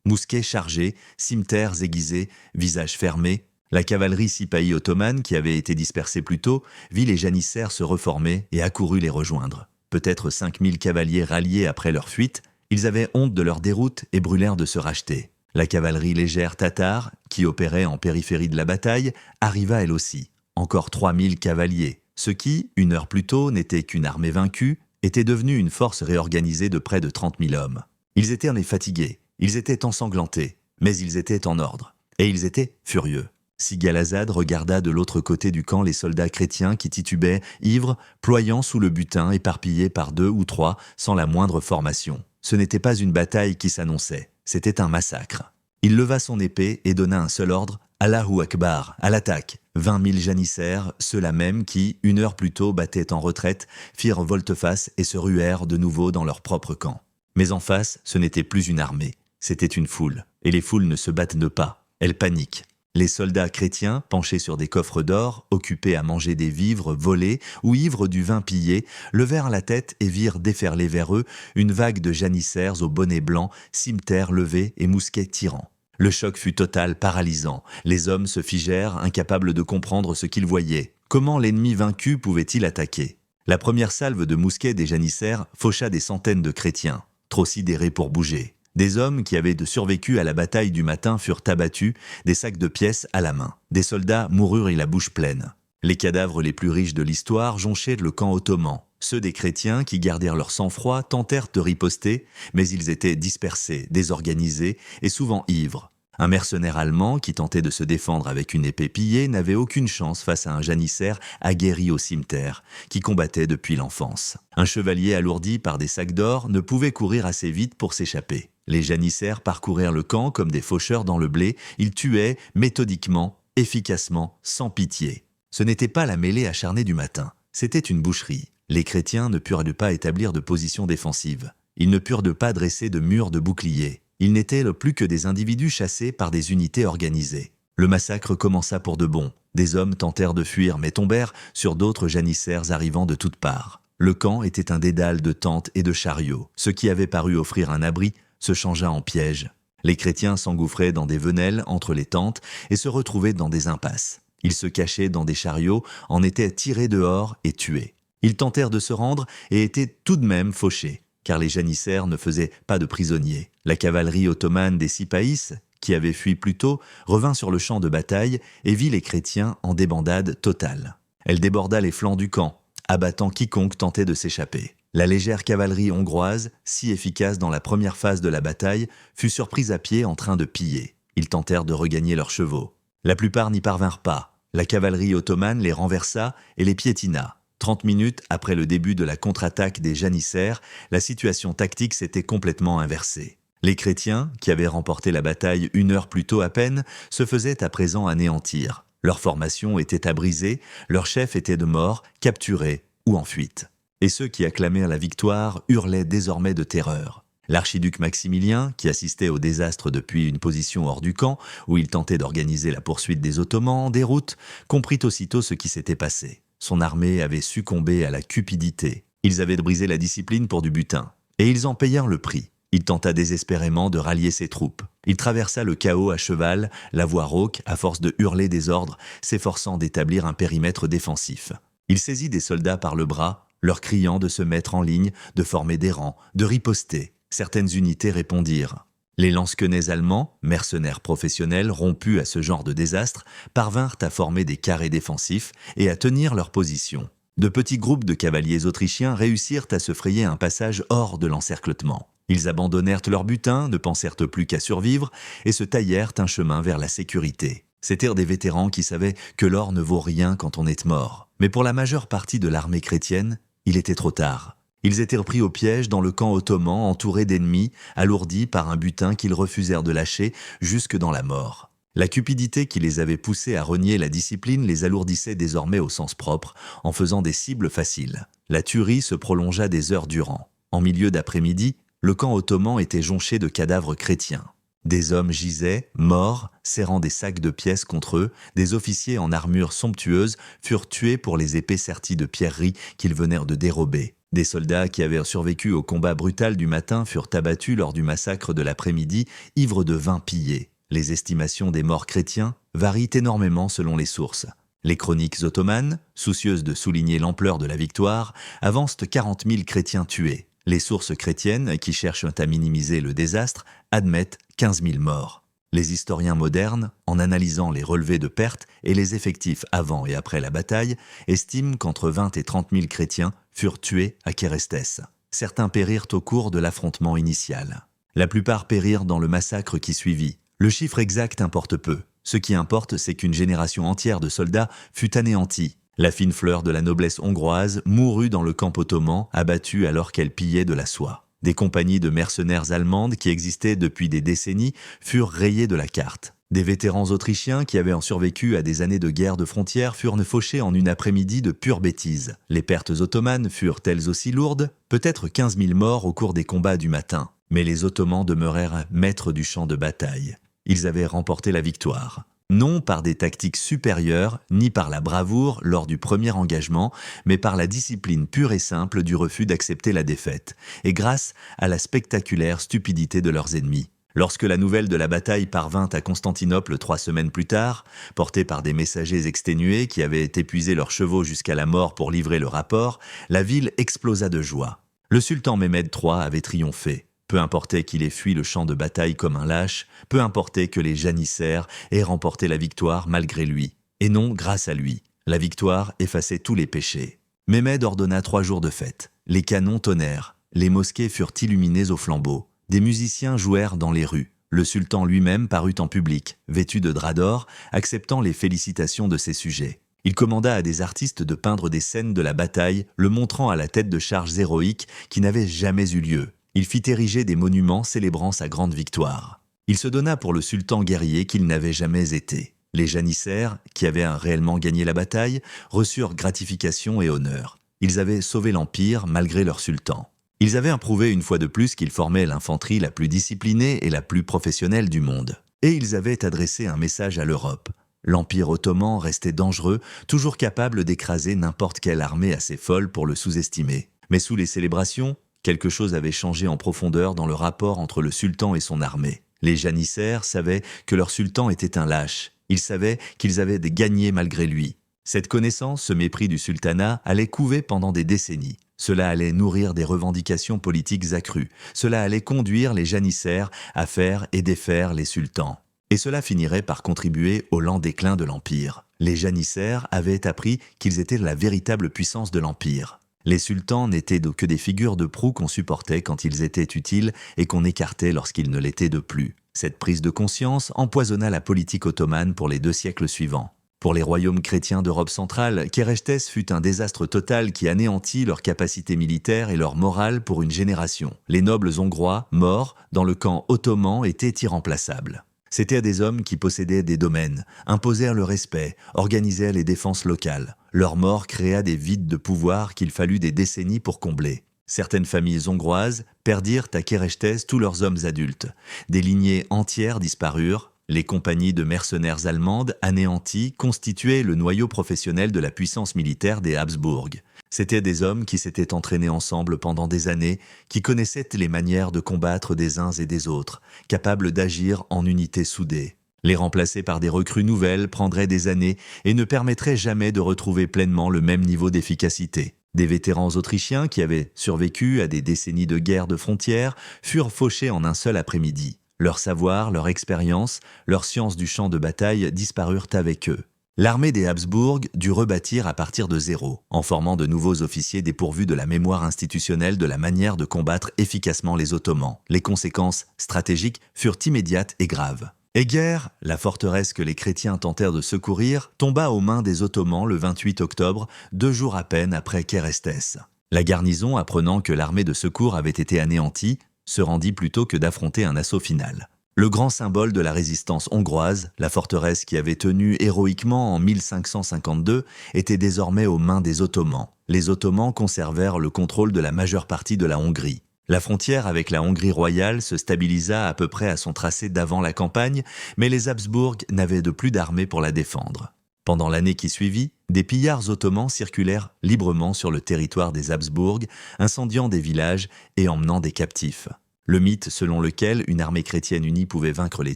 mousquets chargés, cimeterres aiguisés, visages fermés. La cavalerie sipahi ottomane, qui avait été dispersée plus tôt, vit les janissaires se reformer et accourut les rejoindre. Peut-être 5 000 cavaliers ralliés après leur fuite, ils avaient honte de leur déroute et brûlèrent de se racheter. La cavalerie légère tatare, qui opérait en périphérie de la bataille, arriva elle aussi. Encore 3 000 cavaliers, ce qui, une heure plus tôt, n'était qu'une armée vaincue, était devenu une force réorganisée de près de 30 000 hommes. Ils étaient en effet fatigués, ils étaient ensanglantés, mais ils étaient en ordre, et ils étaient furieux. Sigalazad regarda de l'autre côté du camp les soldats chrétiens qui titubaient, ivres, ployant sous le butin, éparpillés par 2 ou 3, sans la moindre formation. Ce n'était pas une bataille qui s'annonçait, c'était un massacre. Il leva son épée et donna un seul ordre, Allahu Akbar, à l'attaque. 20 000 janissaires, ceux-là même qui, une heure plus tôt, battaient en retraite, firent volte-face et se ruèrent de nouveau dans leur propre camp. Mais en face, ce n'était plus une armée, c'était une foule. Et les foules ne se battent pas, elles paniquent. Les soldats chrétiens, penchés sur des coffres d'or, occupés à manger des vivres volés ou ivres du vin pillé, levèrent la tête et virent déferler vers eux une vague de janissaires aux bonnets blancs, cimeterres levés et mousquets tirants. Le choc fut total, paralysant. Les hommes se figèrent, incapables de comprendre ce qu'ils voyaient. Comment l'ennemi vaincu pouvait-il attaquer? La première salve de mousquets des janissaires faucha des centaines de chrétiens, trop sidérés pour bouger. Des hommes qui avaient survécu à la bataille du matin furent abattus, des sacs de pièces à la main. Des soldats moururent et la bouche pleine. Les cadavres les plus riches de l'histoire jonchaient le camp ottoman. Ceux des chrétiens qui gardèrent leur sang-froid tentèrent de riposter, mais ils étaient dispersés, désorganisés et souvent ivres. Un mercenaire allemand qui tentait de se défendre avec une épée pillée n'avait aucune chance face à un janissaire aguerri au cimeterre, qui combattait depuis l'enfance. Un chevalier alourdi par des sacs d'or ne pouvait courir assez vite pour s'échapper. Les janissaires parcoururent le camp comme des faucheurs dans le blé, ils tuaient méthodiquement, efficacement, sans pitié. Ce n'était pas la mêlée acharnée du matin, c'était une boucherie. Les chrétiens ne purent pas établir de position défensive. Ils ne purent pas dresser de murs de boucliers. Ils n'étaient plus que des individus chassés par des unités organisées. Le massacre commença pour de bon. Des hommes tentèrent de fuir mais tombèrent sur d'autres janissaires arrivant de toutes parts. Le camp était un dédale de tentes et de chariots. Ce qui avait paru offrir un abri se changea en piège. Les chrétiens s'engouffraient dans des venelles entre les tentes et se retrouvaient dans des impasses. Ils se cachaient dans des chariots, en étaient tirés dehors et tués. Ils tentèrent de se rendre et étaient tout de même fauchés, car les janissaires ne faisaient pas de prisonniers. La cavalerie ottomane des Sipahis, qui avait fui plus tôt, revint sur le champ de bataille et vit les chrétiens en débandade totale. Elle déborda les flancs du camp, abattant quiconque tentait de s'échapper. La légère cavalerie hongroise, si efficace dans la première phase de la bataille, fut surprise à pied en train de piller. Ils tentèrent de regagner leurs chevaux. La plupart n'y parvinrent pas. La cavalerie ottomane les renversa et les piétina. 30 minutes après le début de la contre-attaque des janissaires, la situation tactique s'était complètement inversée. Les chrétiens, qui avaient remporté la bataille une heure plus tôt à peine, se faisaient à présent anéantir. Leur formation était à briser, leurs chefs étaient de mort, capturés ou en fuite. Et ceux qui acclamèrent la victoire hurlaient désormais de terreur. L'archiduc Maximilien, qui assistait au désastre depuis une position hors du camp, où il tentait d'organiser la poursuite des Ottomans en déroute, comprit aussitôt ce qui s'était passé. Son armée avait succombé à la cupidité. Ils avaient brisé la discipline pour du butin. Et ils en payèrent le prix. Il tenta désespérément de rallier ses troupes. Il traversa le chaos à cheval, la voix rauque, à force de hurler des ordres, s'efforçant d'établir un périmètre défensif. Il saisit des soldats par le bras, leur criant de se mettre en ligne, de former des rangs, de riposter. Certaines unités répondirent. Les lansquenets allemands, mercenaires professionnels rompus à ce genre de désastre, parvinrent à former des carrés défensifs et à tenir leur position. De petits groupes de cavaliers autrichiens réussirent à se frayer un passage hors de l'encerclement. Ils abandonnèrent leur butin, ne pensèrent plus qu'à survivre et se taillèrent un chemin vers la sécurité. C'étaient des vétérans qui savaient que l'or ne vaut rien quand on est mort. Mais pour la majeure partie de l'armée chrétienne, il était trop tard. Ils étaient pris au piège dans le camp ottoman entouré d'ennemis, alourdis par un butin qu'ils refusèrent de lâcher jusque dans la mort. La cupidité qui les avait poussés à renier la discipline les alourdissait désormais au sens propre, en faisant des cibles faciles. La tuerie se prolongea des heures durant. En milieu d'après-midi, le camp ottoman était jonché de cadavres chrétiens. Des hommes gisaient, morts, serrant des sacs de pièces contre eux, des officiers en armure somptueuse furent tués pour les épées serties de pierreries qu'ils venèrent de dérober. Des soldats qui avaient survécu au combat brutal du matin furent abattus lors du massacre de l'après-midi, ivres de vin pillé. Les estimations des morts chrétiens varient énormément selon les sources. Les chroniques ottomanes, soucieuses de souligner l'ampleur de la victoire, avancent 40 000 chrétiens tués. Les sources chrétiennes, qui cherchent à minimiser le désastre, admettent 15 000 morts. Les historiens modernes, en analysant les relevés de pertes et les effectifs avant et après la bataille, estiment qu'entre 20 et 30 000 chrétiens furent tués à Kérestes. Certains périrent au cours de l'affrontement initial. La plupart périrent dans le massacre qui suivit. Le chiffre exact importe peu. Ce qui importe, c'est qu'une génération entière de soldats fut anéantie. La fine fleur de la noblesse hongroise mourut dans le camp ottoman, abattue alors qu'elle pillait de la soie. Des compagnies de mercenaires allemandes qui existaient depuis des décennies furent rayées de la carte. Des vétérans autrichiens qui avaient survécu à des années de guerre de frontières furent fauchés en une après-midi de pure bêtise. Les pertes ottomanes furent elles aussi lourdes, peut-être 15 000 morts au cours des combats du matin. Mais les Ottomans demeurèrent maîtres du champ de bataille. Ils avaient remporté la victoire. Non par des tactiques supérieures, ni par la bravoure lors du premier engagement, mais par la discipline pure et simple du refus d'accepter la défaite, et grâce à la spectaculaire stupidité de leurs ennemis. Lorsque la nouvelle de la bataille parvint à Constantinople 3 semaines plus tard, portée par des messagers exténués qui avaient épuisé leurs chevaux jusqu'à la mort pour livrer le rapport, la ville explosa de joie. Le sultan Mehmed III avait triomphé. Peu importait qu'il ait fui le champ de bataille comme un lâche, peu importait que les janissaires aient remporté la victoire malgré lui, et non grâce à lui. La victoire effaçait tous les péchés. Mehmed ordonna 3 jours de fête. Les canons tonnèrent, les mosquées furent illuminées aux flambeaux. Des musiciens jouèrent dans les rues. Le sultan lui-même parut en public, vêtu de drap d'or, acceptant les félicitations de ses sujets. Il commanda à des artistes de peindre des scènes de la bataille, le montrant à la tête de charges héroïques qui n'avaient jamais eu lieu. Il fit ériger des monuments célébrant sa grande victoire. Il se donna pour le sultan guerrier qu'il n'avait jamais été. Les janissaires, qui avaient réellement gagné la bataille, reçurent gratification et honneur. Ils avaient sauvé l'Empire malgré leur sultan. Ils avaient prouvé une fois de plus qu'ils formaient l'infanterie la plus disciplinée et la plus professionnelle du monde. Et ils avaient adressé un message à l'Europe. L'Empire ottoman restait dangereux, toujours capable d'écraser n'importe quelle armée assez folle pour le sous-estimer. Mais sous les célébrations, quelque chose avait changé en profondeur dans le rapport entre le sultan et son armée. Les janissaires savaient que leur sultan était un lâche. Ils savaient qu'ils avaient gagné malgré lui. Cette connaissance, ce mépris du sultanat, allait couver pendant des décennies. Cela allait nourrir des revendications politiques accrues. Cela allait conduire les janissaires à faire et défaire les sultans. Et cela finirait par contribuer au lent déclin de l'Empire. Les janissaires avaient appris qu'ils étaient la véritable puissance de l'Empire. Les sultans n'étaient que des figures de proue qu'on supportait quand ils étaient utiles et qu'on écartait lorsqu'ils ne l'étaient de plus. Cette prise de conscience empoisonna la politique ottomane pour les 2 siècles suivants. Pour les royaumes chrétiens d'Europe centrale, Kérestes fut un désastre total qui anéantit leur capacité militaire et leur morale pour une génération. Les nobles hongrois, morts dans le camp ottoman, étaient irremplaçables. C'étaient des hommes qui possédaient des domaines, imposèrent le respect, organisèrent les défenses locales. Leur mort créa des vides de pouvoir qu'il fallut des décennies pour combler. Certaines familles hongroises perdirent à Kérestes tous leurs hommes adultes. Des lignées entières disparurent. Les compagnies de mercenaires allemandes, anéanties, constituaient le noyau professionnel de la puissance militaire des Habsbourg. C'étaient des hommes qui s'étaient entraînés ensemble pendant des années, qui connaissaient les manières de combattre des uns et des autres, capables d'agir en unité soudée. Les remplacer par des recrues nouvelles prendrait des années et ne permettrait jamais de retrouver pleinement le même niveau d'efficacité. Des vétérans autrichiens qui avaient survécu à des décennies de guerre de frontières furent fauchés en un seul après-midi. Leur savoir, leur expérience, leur science du champ de bataille disparurent avec eux. L'armée des Habsbourg dut rebâtir à partir de zéro, en formant de nouveaux officiers dépourvus de la mémoire institutionnelle de la manière de combattre efficacement les Ottomans. Les conséquences stratégiques furent immédiates et graves. Eger, la forteresse que les chrétiens tentèrent de secourir, tomba aux mains des Ottomans le 28 octobre, 2 jours à peine après Kérestes. La garnison, apprenant que l'armée de secours avait été anéantie, se rendit plutôt que d'affronter un assaut final. Le grand symbole de la résistance hongroise, la forteresse qui avait tenu héroïquement en 1552, était désormais aux mains des Ottomans. Les Ottomans conservèrent le contrôle de la majeure partie de la Hongrie. La frontière avec la Hongrie royale se stabilisa à peu près à son tracé d'avant la campagne, mais les Habsbourg n'avaient de plus d'armée pour la défendre. Pendant l'année qui suivit, des pillards ottomans circulèrent librement sur le territoire des Habsbourg, incendiant des villages et emmenant des captifs. Le mythe selon lequel une armée chrétienne unie pouvait vaincre les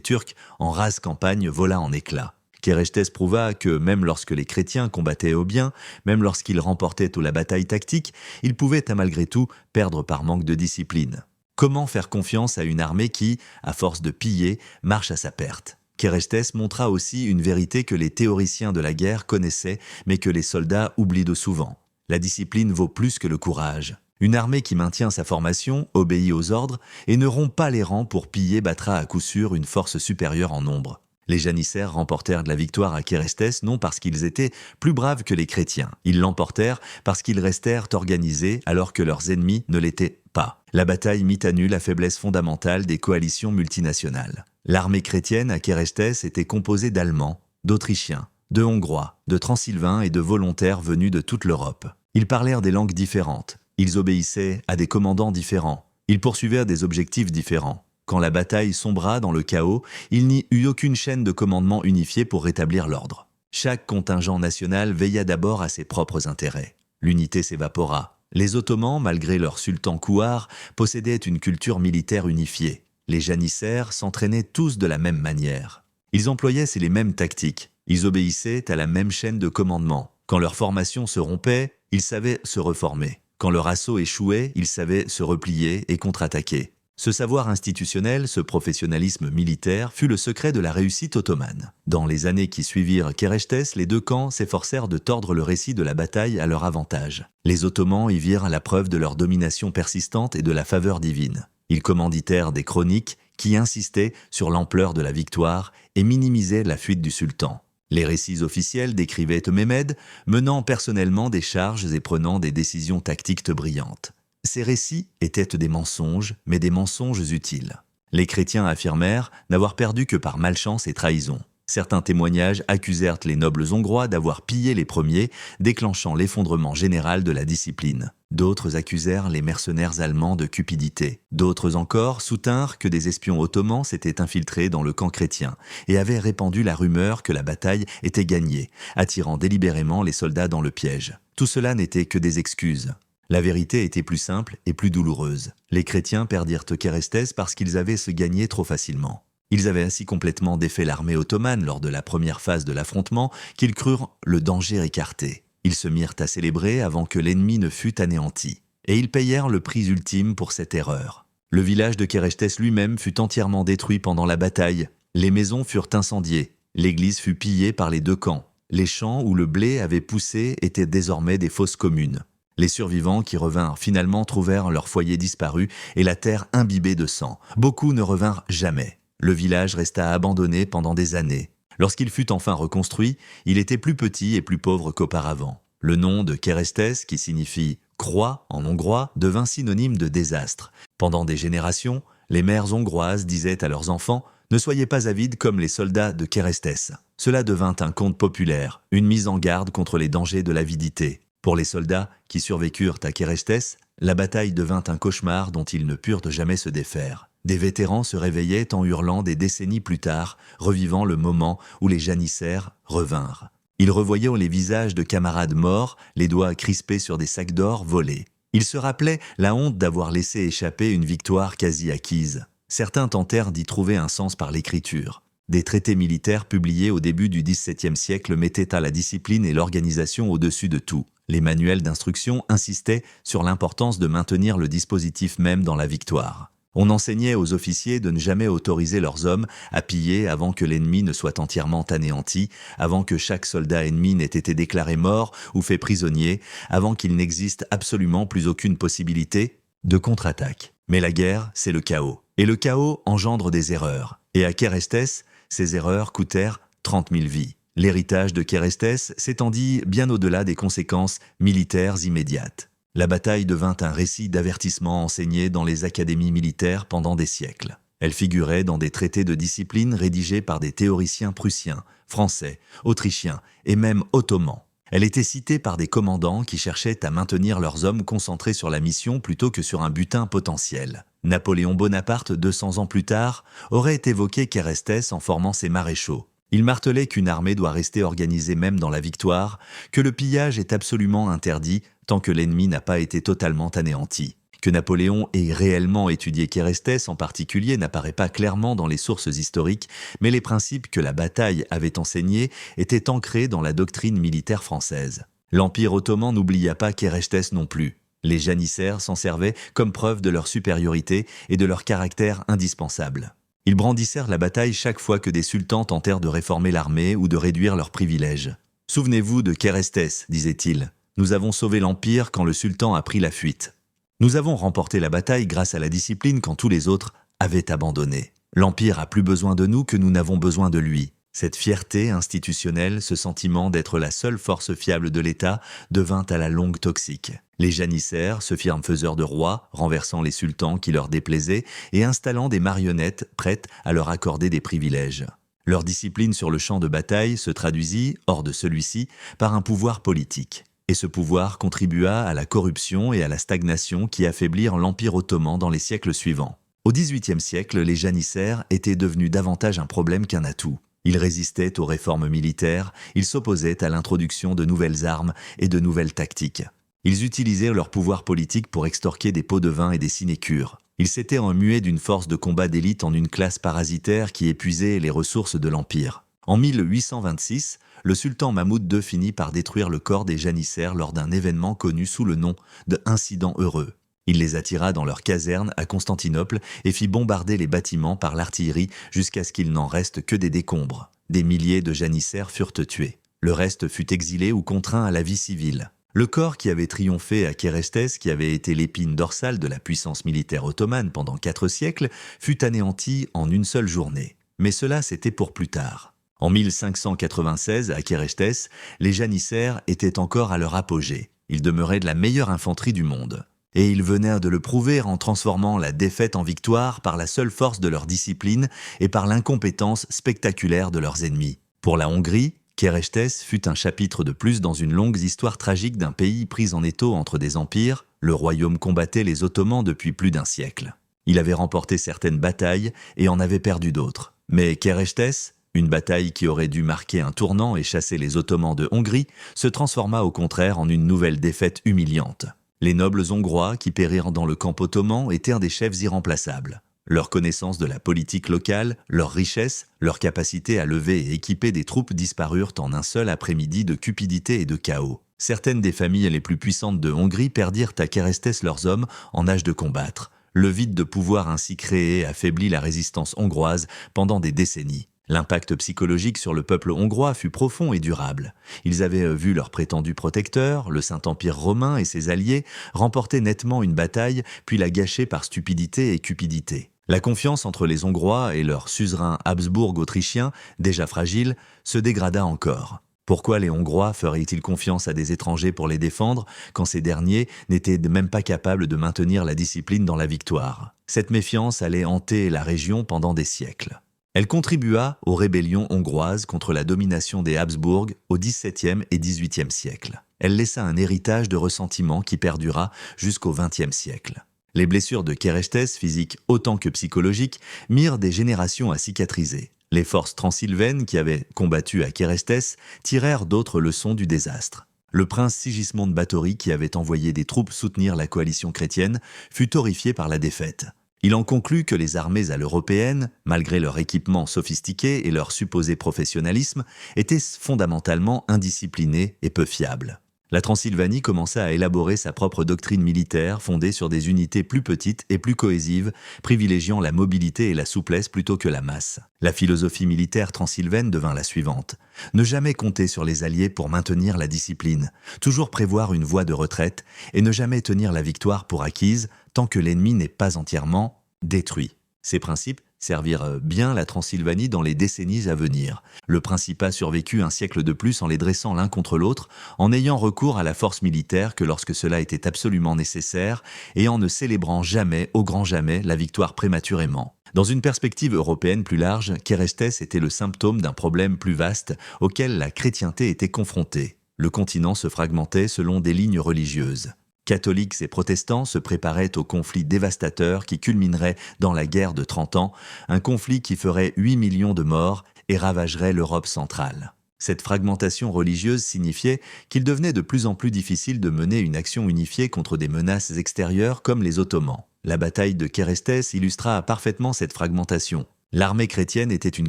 Turcs en rase campagne vola en éclats. Kérestes prouva que même lorsque les chrétiens combattaient au bien, même lorsqu'ils remportaient la bataille tactique, ils pouvaient malgré tout perdre par manque de discipline. Comment faire confiance à une armée qui, à force de piller, marche à sa perte? Kérestes montra aussi une vérité que les théoriciens de la guerre connaissaient, mais que les soldats oublient de souvent. La discipline vaut plus que le courage. Une armée qui maintient sa formation, obéit aux ordres et ne rompt pas les rangs pour piller battra à coup sûr une force supérieure en nombre. Les janissaires remportèrent de la victoire à Kérestes non parce qu'ils étaient plus braves que les chrétiens. Ils l'emportèrent parce qu'ils restèrent organisés alors que leurs ennemis ne l'étaient pas. La bataille mit à nu la faiblesse fondamentale des coalitions multinationales. L'armée chrétienne à Kérestes était composée d'Allemands, d'Autrichiens, de Hongrois, de Transylvains et de volontaires venus de toute l'Europe. Ils parlèrent des langues différentes. Ils obéissaient à des commandants différents. Ils poursuivaient des objectifs différents. Quand la bataille sombra dans le chaos, il n'y eut aucune chaîne de commandement unifiée pour rétablir l'ordre. Chaque contingent national veilla d'abord à ses propres intérêts. L'unité s'évapora. Les Ottomans, malgré leur sultan Kouar, possédaient une culture militaire unifiée. Les janissaires s'entraînaient tous de la même manière. Ils employaient les mêmes tactiques. Ils obéissaient à la même chaîne de commandement. Quand leur formation se rompait, ils savaient se reformer. Quand leur assaut échouait, ils savaient se replier et contre-attaquer. Ce savoir institutionnel, ce professionnalisme militaire, fut le secret de la réussite ottomane. Dans les années qui suivirent Kérestes, les deux camps s'efforcèrent de tordre le récit de la bataille à leur avantage. Les Ottomans y virent la preuve de leur domination persistante et de la faveur divine. Ils commanditèrent des chroniques qui insistaient sur l'ampleur de la victoire et minimisaient la fuite du sultan. Les récits officiels décrivaient Mehmed menant personnellement des charges et prenant des décisions tactiques brillantes. Ces récits étaient des mensonges, mais des mensonges utiles. Les chrétiens affirmèrent n'avoir perdu que par malchance et trahison. Certains témoignages accusèrent les nobles hongrois d'avoir pillé les premiers, déclenchant l'effondrement général de la discipline. D'autres accusèrent les mercenaires allemands de cupidité. D'autres encore soutinrent que des espions ottomans s'étaient infiltrés dans le camp chrétien et avaient répandu la rumeur que la bataille était gagnée, attirant délibérément les soldats dans le piège. Tout cela n'était que des excuses. La vérité était plus simple et plus douloureuse. Les chrétiens perdirent Kérestes parce qu'ils avaient se gagner trop facilement. Ils avaient ainsi complètement défait l'armée ottomane lors de la première phase de l'affrontement qu'ils crurent le danger écarté. Ils se mirent à célébrer avant que l'ennemi ne fût anéanti. Et ils payèrent le prix ultime pour cette erreur. Le village de Kérestes lui-même fut entièrement détruit pendant la bataille. Les maisons furent incendiées. L'église fut pillée par les deux camps. Les champs où le blé avait poussé étaient désormais des fosses communes. Les survivants qui revinrent finalement trouvèrent leur foyer disparu et la terre imbibée de sang. Beaucoup ne revinrent jamais. Le village resta abandonné pendant des années. Lorsqu'il fut enfin reconstruit, il était plus petit et plus pauvre qu'auparavant. Le nom de Kérestes, qui signifie « croix » en hongrois, devint synonyme de désastre. Pendant des générations, les mères hongroises disaient à leurs enfants « Ne soyez pas avides comme les soldats de Kérestes ». Cela devint un conte populaire, une mise en garde contre les dangers de l'avidité. Pour les soldats qui survécurent à Kérestes, la bataille devint un cauchemar dont ils ne purent jamais se défaire. Des vétérans se réveillaient en hurlant des décennies plus tard, revivant le moment où les janissaires revinrent. Ils revoyaient les visages de camarades morts, les doigts crispés sur des sacs d'or volés. Ils se rappelaient la honte d'avoir laissé échapper une victoire quasi acquise. Certains tentèrent d'y trouver un sens par l'écriture. Des traités militaires publiés au début du XVIIe siècle mettaient à la discipline et l'organisation au-dessus de tout. Les manuels d'instruction insistaient sur l'importance de maintenir le dispositif même dans la victoire. On enseignait aux officiers de ne jamais autoriser leurs hommes à piller avant que l'ennemi ne soit entièrement anéanti, avant que chaque soldat ennemi n'ait été déclaré mort ou fait prisonnier, avant qu'il n'existe absolument plus aucune possibilité de contre-attaque. Mais la guerre, c'est le chaos. Et le chaos engendre des erreurs. Et à Kérestes, ces erreurs coûtèrent 30 000 vies. L'héritage de Kérestes s'étendit bien au-delà des conséquences militaires immédiates. La bataille devint un récit d'avertissement enseigné dans les académies militaires pendant des siècles. Elle figurait dans des traités de discipline rédigés par des théoriciens prussiens, français, autrichiens et même ottomans. Elle était citée par des commandants qui cherchaient à maintenir leurs hommes concentrés sur la mission plutôt que sur un butin potentiel. Napoléon Bonaparte, 200 ans plus tard, aurait évoqué Kérestes en formant ses maréchaux. Il martelait qu'une armée doit rester organisée même dans la victoire, que le pillage est absolument interdit tant que l'ennemi n'a pas été totalement anéanti. Que Napoléon ait réellement étudié Quérestès en particulier n'apparaît pas clairement dans les sources historiques, mais les principes que la bataille avait enseignés étaient ancrés dans la doctrine militaire française. L'Empire ottoman n'oublia pas Quérestès non plus. Les janissaires s'en servaient comme preuve de leur supériorité et de leur caractère indispensable. Ils brandissèrent la bataille chaque fois que des sultans tentèrent de réformer l'armée ou de réduire leurs privilèges. « Souvenez-vous de Quérestès, disait-il. Nous avons sauvé l'Empire quand le sultan a pris la fuite. Nous avons remporté la bataille grâce à la discipline quand tous les autres avaient abandonné. L'Empire a plus besoin de nous que nous n'avons besoin de lui. » Cette fierté institutionnelle, ce sentiment d'être la seule force fiable de l'État, devint à la longue toxique. Les janissaires se firent faiseurs de rois, renversant les sultans qui leur déplaisaient et installant des marionnettes prêtes à leur accorder des privilèges. Leur discipline sur le champ de bataille se traduisit, hors de celui-ci, par un pouvoir politique. Et ce pouvoir contribua à la corruption et à la stagnation qui affaiblirent l'Empire ottoman dans les siècles suivants. Au XVIIIe siècle, les janissaires étaient devenus davantage un problème qu'un atout. Ils résistaient aux réformes militaires, ils s'opposaient à l'introduction de nouvelles armes et de nouvelles tactiques. Ils utilisaient leur pouvoir politique pour extorquer des pots de vin et des sinécures. Ils s'étaient emmués d'une force de combat d'élite en une classe parasitaire qui épuisait les ressources de l'Empire. En 1826, le sultan Mahmoud II finit par détruire le corps des janissaires lors d'un événement connu sous le nom de « incident heureux ». Il les attira dans leur caserne à Constantinople et fit bombarder les bâtiments par l'artillerie jusqu'à ce qu'il n'en reste que des décombres. Des milliers de janissaires furent tués. Le reste fut exilé ou contraint à la vie civile. Le corps qui avait triomphé à Quérestès, qui avait été l'épine dorsale de la puissance militaire ottomane pendant 4 siècles, fut anéanti en une seule journée. Mais cela, c'était pour plus tard. En 1596, à Quérestès, les janissaires étaient encore à leur apogée. Ils demeuraient de la meilleure infanterie du monde. Et ils venaient de le prouver en transformant la défaite en victoire par la seule force de leur discipline et par l'incompétence spectaculaire de leurs ennemis. Pour la Hongrie, Quérestès fut un chapitre de plus dans une longue histoire tragique d'un pays pris en étau entre des empires. Le royaume combattait les Ottomans depuis plus d'un siècle. Il avait remporté certaines batailles et en avait perdu d'autres. Mais Quérestès, une bataille qui aurait dû marquer un tournant et chasser les Ottomans de Hongrie, se transforma au contraire en une nouvelle défaite humiliante. Les nobles hongrois qui périrent dans le camp ottoman étaient des chefs irremplaçables. Leur connaissance de la politique locale, leur richesse, leur capacité à lever et équiper des troupes disparurent en un seul après-midi de cupidité et de chaos. Certaines des familles les plus puissantes de Hongrie perdirent à Quérestès leurs hommes en âge de combattre. Le vide de pouvoir ainsi créé affaiblit la résistance hongroise pendant des décennies. L'impact psychologique sur le peuple hongrois fut profond et durable. Ils avaient vu leur prétendu protecteur, le Saint-Empire romain et ses alliés, remporter nettement une bataille, puis la gâcher par stupidité et cupidité. La confiance entre les Hongrois et leur suzerain Habsbourg autrichien, déjà fragile, se dégrada encore. Pourquoi les Hongrois feraient-ils confiance à des étrangers pour les défendre, quand ces derniers n'étaient même pas capables de maintenir la discipline dans la victoire? Cette méfiance allait hanter la région pendant des siècles. Elle contribua aux rébellions hongroises contre la domination des Habsbourg au XVIIe et XVIIIe siècle. Elle laissa un héritage de ressentiment qui perdura jusqu'au XXe siècle. Les blessures de Quérestès, physiques autant que psychologiques, mirent des générations à cicatriser. Les forces transylvaines qui avaient combattu à Quérestès tirèrent d'autres leçons du désastre. Le prince Sigismond de Báthory, qui avait envoyé des troupes soutenir la coalition chrétienne, fut horrifié par la défaite. Il en conclut que les armées à l'européenne, malgré leur équipement sophistiqué et leur supposé professionnalisme, étaient fondamentalement indisciplinées et peu fiables. La Transylvanie commença à élaborer sa propre doctrine militaire fondée sur des unités plus petites et plus cohésives, privilégiant la mobilité et la souplesse plutôt que la masse. La philosophie militaire transylvaine devint la suivante. Ne jamais compter sur les alliés pour maintenir la discipline, toujours prévoir une voie de retraite et ne jamais tenir la victoire pour acquise tant que l'ennemi n'est pas entièrement détruit. Ces principes servirent bien la Transylvanie dans les décennies à venir. Le Principat survécut un siècle de plus en les dressant l'un contre l'autre, en ayant recours à la force militaire que lorsque cela était absolument nécessaire et en ne célébrant jamais, au grand jamais, la victoire prématurément. Dans une perspective européenne plus large, Quérestès était le symptôme d'un problème plus vaste auquel la chrétienté était confrontée. Le continent se fragmentait selon des lignes religieuses. Catholiques et protestants se préparaient au conflit dévastateur qui culminerait dans la guerre de 30 ans, un conflit qui ferait 8 millions de morts et ravagerait l'Europe centrale. Cette fragmentation religieuse signifiait qu'il devenait de plus en plus difficile de mener une action unifiée contre des menaces extérieures comme les Ottomans. La bataille de Kérestes illustra parfaitement cette fragmentation. L'armée chrétienne était une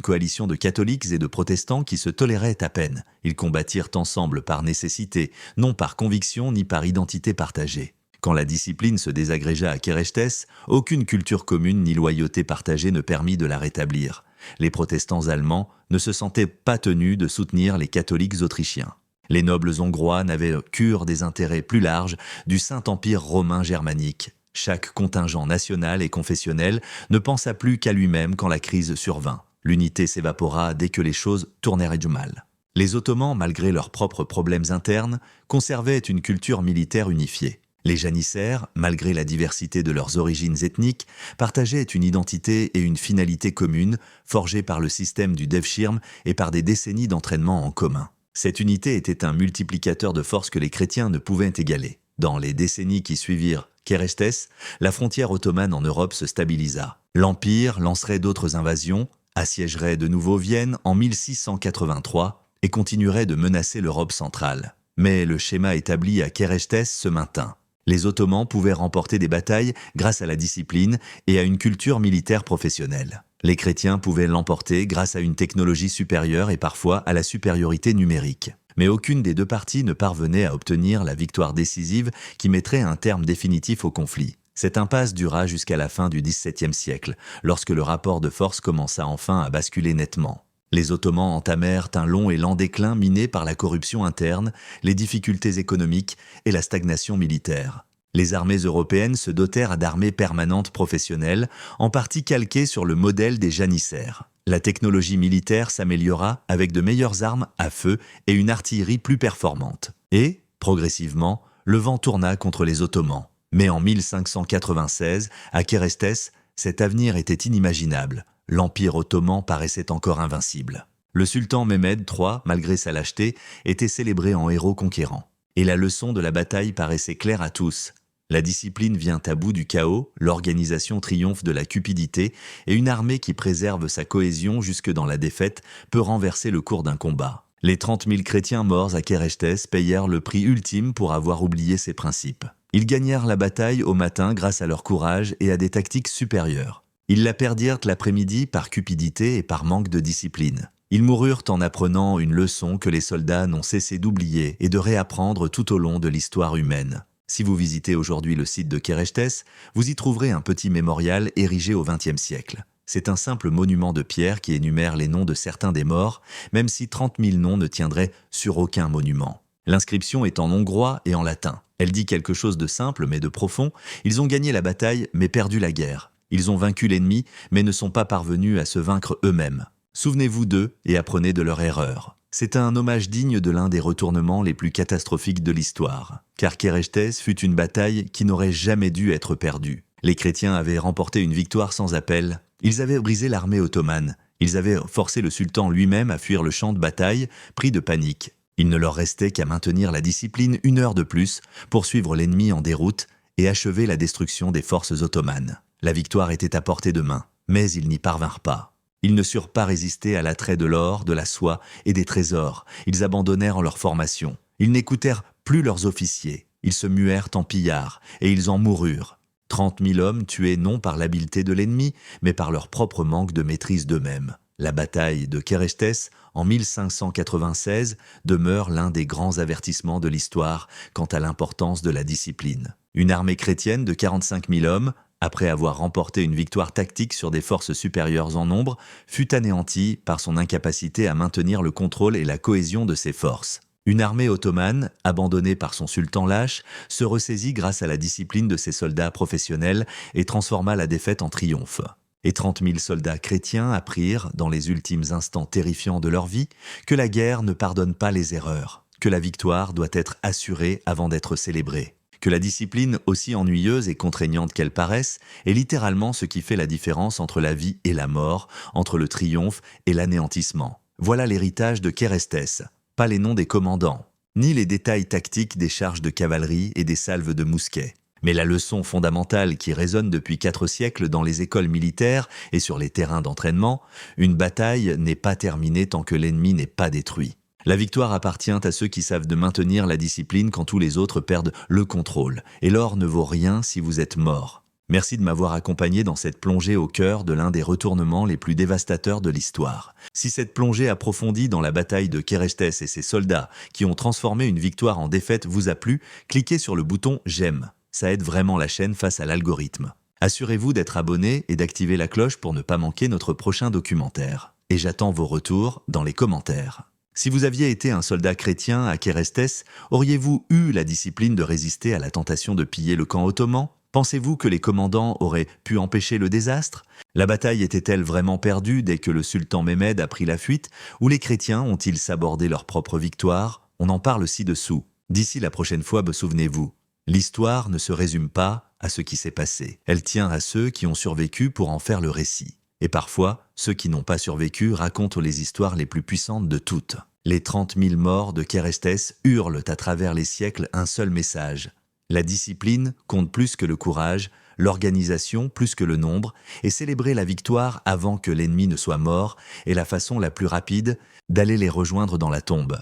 coalition de catholiques et de protestants qui se toléraient à peine. Ils combattirent ensemble par nécessité, non par conviction ni par identité partagée. Quand la discipline se désagrégea à Kérestes, aucune culture commune ni loyauté partagée ne permit de la rétablir. Les protestants allemands ne se sentaient pas tenus de soutenir les catholiques autrichiens. Les nobles hongrois n'avaient cure des intérêts plus larges du Saint-Empire romain germanique. Chaque contingent national et confessionnel ne pensa plus qu'à lui-même quand la crise survint. L'unité s'évapora dès que les choses tournèrent du mal. Les Ottomans, malgré leurs propres problèmes internes, conservaient une culture militaire unifiée. Les janissaires, malgré la diversité de leurs origines ethniques, partageaient une identité et une finalité communes, forgées par le système du Devshirme et par des décennies d'entraînement en commun. Cette unité était un multiplicateur de force que les chrétiens ne pouvaient égaler. Dans les décennies qui suivirent Kérestes, la frontière ottomane en Europe se stabilisa. L'Empire lancerait d'autres invasions, assiégerait de nouveau Vienne en 1683 et continuerait de menacer l'Europe centrale. Mais le schéma établi à Kérestes se maintint. Les Ottomans pouvaient remporter des batailles grâce à la discipline et à une culture militaire professionnelle. Les chrétiens pouvaient l'emporter grâce à une technologie supérieure et parfois à la supériorité numérique. Mais aucune des deux parties ne parvenait à obtenir la victoire décisive qui mettrait un terme définitif au conflit. Cette impasse dura jusqu'à la fin du XVIIe siècle, lorsque le rapport de force commença enfin à basculer nettement. Les Ottomans entamèrent un long et lent déclin miné par la corruption interne, les difficultés économiques et la stagnation militaire. Les armées européennes se dotèrent d'armées permanentes professionnelles, en partie calquées sur le modèle des janissaires. La technologie militaire s'améliora avec de meilleures armes à feu et une artillerie plus performante. Et, progressivement, le vent tourna contre les Ottomans. Mais en 1596, à Kérestes, cet avenir était inimaginable. L'Empire ottoman paraissait encore invincible. Le sultan Mehmed III, malgré sa lâcheté, était célébré en héros conquérant. Et la leçon de la bataille paraissait claire à tous. La discipline vient à bout du chaos, l'organisation triomphe de la cupidité, et une armée qui préserve sa cohésion jusque dans la défaite peut renverser le cours d'un combat. Les 30 000 chrétiens morts à Kérestes payèrent le prix ultime pour avoir oublié ces principes. Ils gagnèrent la bataille au matin grâce à leur courage et à des tactiques supérieures. Ils la perdirent l'après-midi par cupidité et par manque de discipline. Ils moururent en apprenant une leçon que les soldats n'ont cessé d'oublier et de réapprendre tout au long de l'histoire humaine. Si vous visitez aujourd'hui le site de Kérestes, vous y trouverez un petit mémorial érigé au XXe siècle. C'est un simple monument de pierre qui énumère les noms de certains des morts, même si 30 000 noms ne tiendraient sur aucun monument. L'inscription est en hongrois et en latin. Elle dit quelque chose de simple mais de profond. Ils ont gagné la bataille mais perdu la guerre. Ils ont vaincu l'ennemi mais ne sont pas parvenus à se vaincre eux-mêmes. Souvenez-vous d'eux et apprenez de leur erreur. C'est un hommage digne de l'un des retournements les plus catastrophiques de l'histoire. Car Kérestes fut une bataille qui n'aurait jamais dû être perdue. Les chrétiens avaient remporté une victoire sans appel. Ils avaient brisé l'armée ottomane. Ils avaient forcé le sultan lui-même à fuir le champ de bataille, pris de panique. Il ne leur restait qu'à maintenir la discipline une heure de plus, poursuivre l'ennemi en déroute et achever la destruction des forces ottomanes. La victoire était à portée de main, mais ils n'y parvinrent pas. Ils ne surent pas résister à l'attrait de l'or, de la soie et des trésors. Ils abandonnèrent leur formation. Ils n'écoutèrent plus leurs officiers. Ils se muèrent en pillards et ils en moururent. 30 000 hommes tués non par l'habileté de l'ennemi, mais par leur propre manque de maîtrise d'eux-mêmes. La bataille de Kérestes, en 1596, demeure l'un des grands avertissements de l'histoire quant à l'importance de la discipline. Une armée chrétienne de 45 000 hommes, après avoir remporté une victoire tactique sur des forces supérieures en nombre, fut anéantie par son incapacité à maintenir le contrôle et la cohésion de ses forces. Une armée ottomane, abandonnée par son sultan lâche, se ressaisit grâce à la discipline de ses soldats professionnels et transforma la défaite en triomphe. Et 30 000 soldats chrétiens apprirent, dans les ultimes instants terrifiants de leur vie, que la guerre ne pardonne pas les erreurs, que la victoire doit être assurée avant d'être célébrée, que la discipline, aussi ennuyeuse et contraignante qu'elle paraisse, est littéralement ce qui fait la différence entre la vie et la mort, entre le triomphe et l'anéantissement. Voilà l'héritage de Kérestes, pas les noms des commandants, ni les détails tactiques des charges de cavalerie et des salves de mousquets, Mais la leçon fondamentale qui résonne depuis 4 siècles dans les écoles militaires et sur les terrains d'entraînement, une bataille n'est pas terminée tant que l'ennemi n'est pas détruit. La victoire appartient à ceux qui savent de maintenir la discipline quand tous les autres perdent le contrôle. Et l'or ne vaut rien si vous êtes mort. Merci de m'avoir accompagné dans cette plongée au cœur de l'un des retournements les plus dévastateurs de l'histoire. Si cette plongée approfondie dans la bataille de Kérestes et ses soldats qui ont transformé une victoire en défaite vous a plu, cliquez sur le bouton « J'aime ». Ça aide vraiment la chaîne face à l'algorithme. Assurez-vous d'être abonné et d'activer la cloche pour ne pas manquer notre prochain documentaire. Et j'attends vos retours dans les commentaires. Si vous aviez été un soldat chrétien à Kérestes, auriez-vous eu la discipline de résister à la tentation de piller le camp ottoman ? Pensez-vous que les commandants auraient pu empêcher le désastre ? La bataille était-elle vraiment perdue dès que le sultan Mehmed a pris la fuite ? Ou les chrétiens ont-ils sabordé leur propre victoire ? On en parle ci-dessous. D'ici la prochaine fois, souvenez-vous, l'histoire ne se résume pas à ce qui s'est passé. Elle tient à ceux qui ont survécu pour en faire le récit. Et parfois, ceux qui n'ont pas survécu racontent les histoires les plus puissantes de toutes. Les 30 000 morts de Kérestes hurlent à travers les siècles un seul message. La discipline compte plus que le courage, l'organisation plus que le nombre, et célébrer la victoire avant que l'ennemi ne soit mort est la façon la plus rapide d'aller les rejoindre dans la tombe.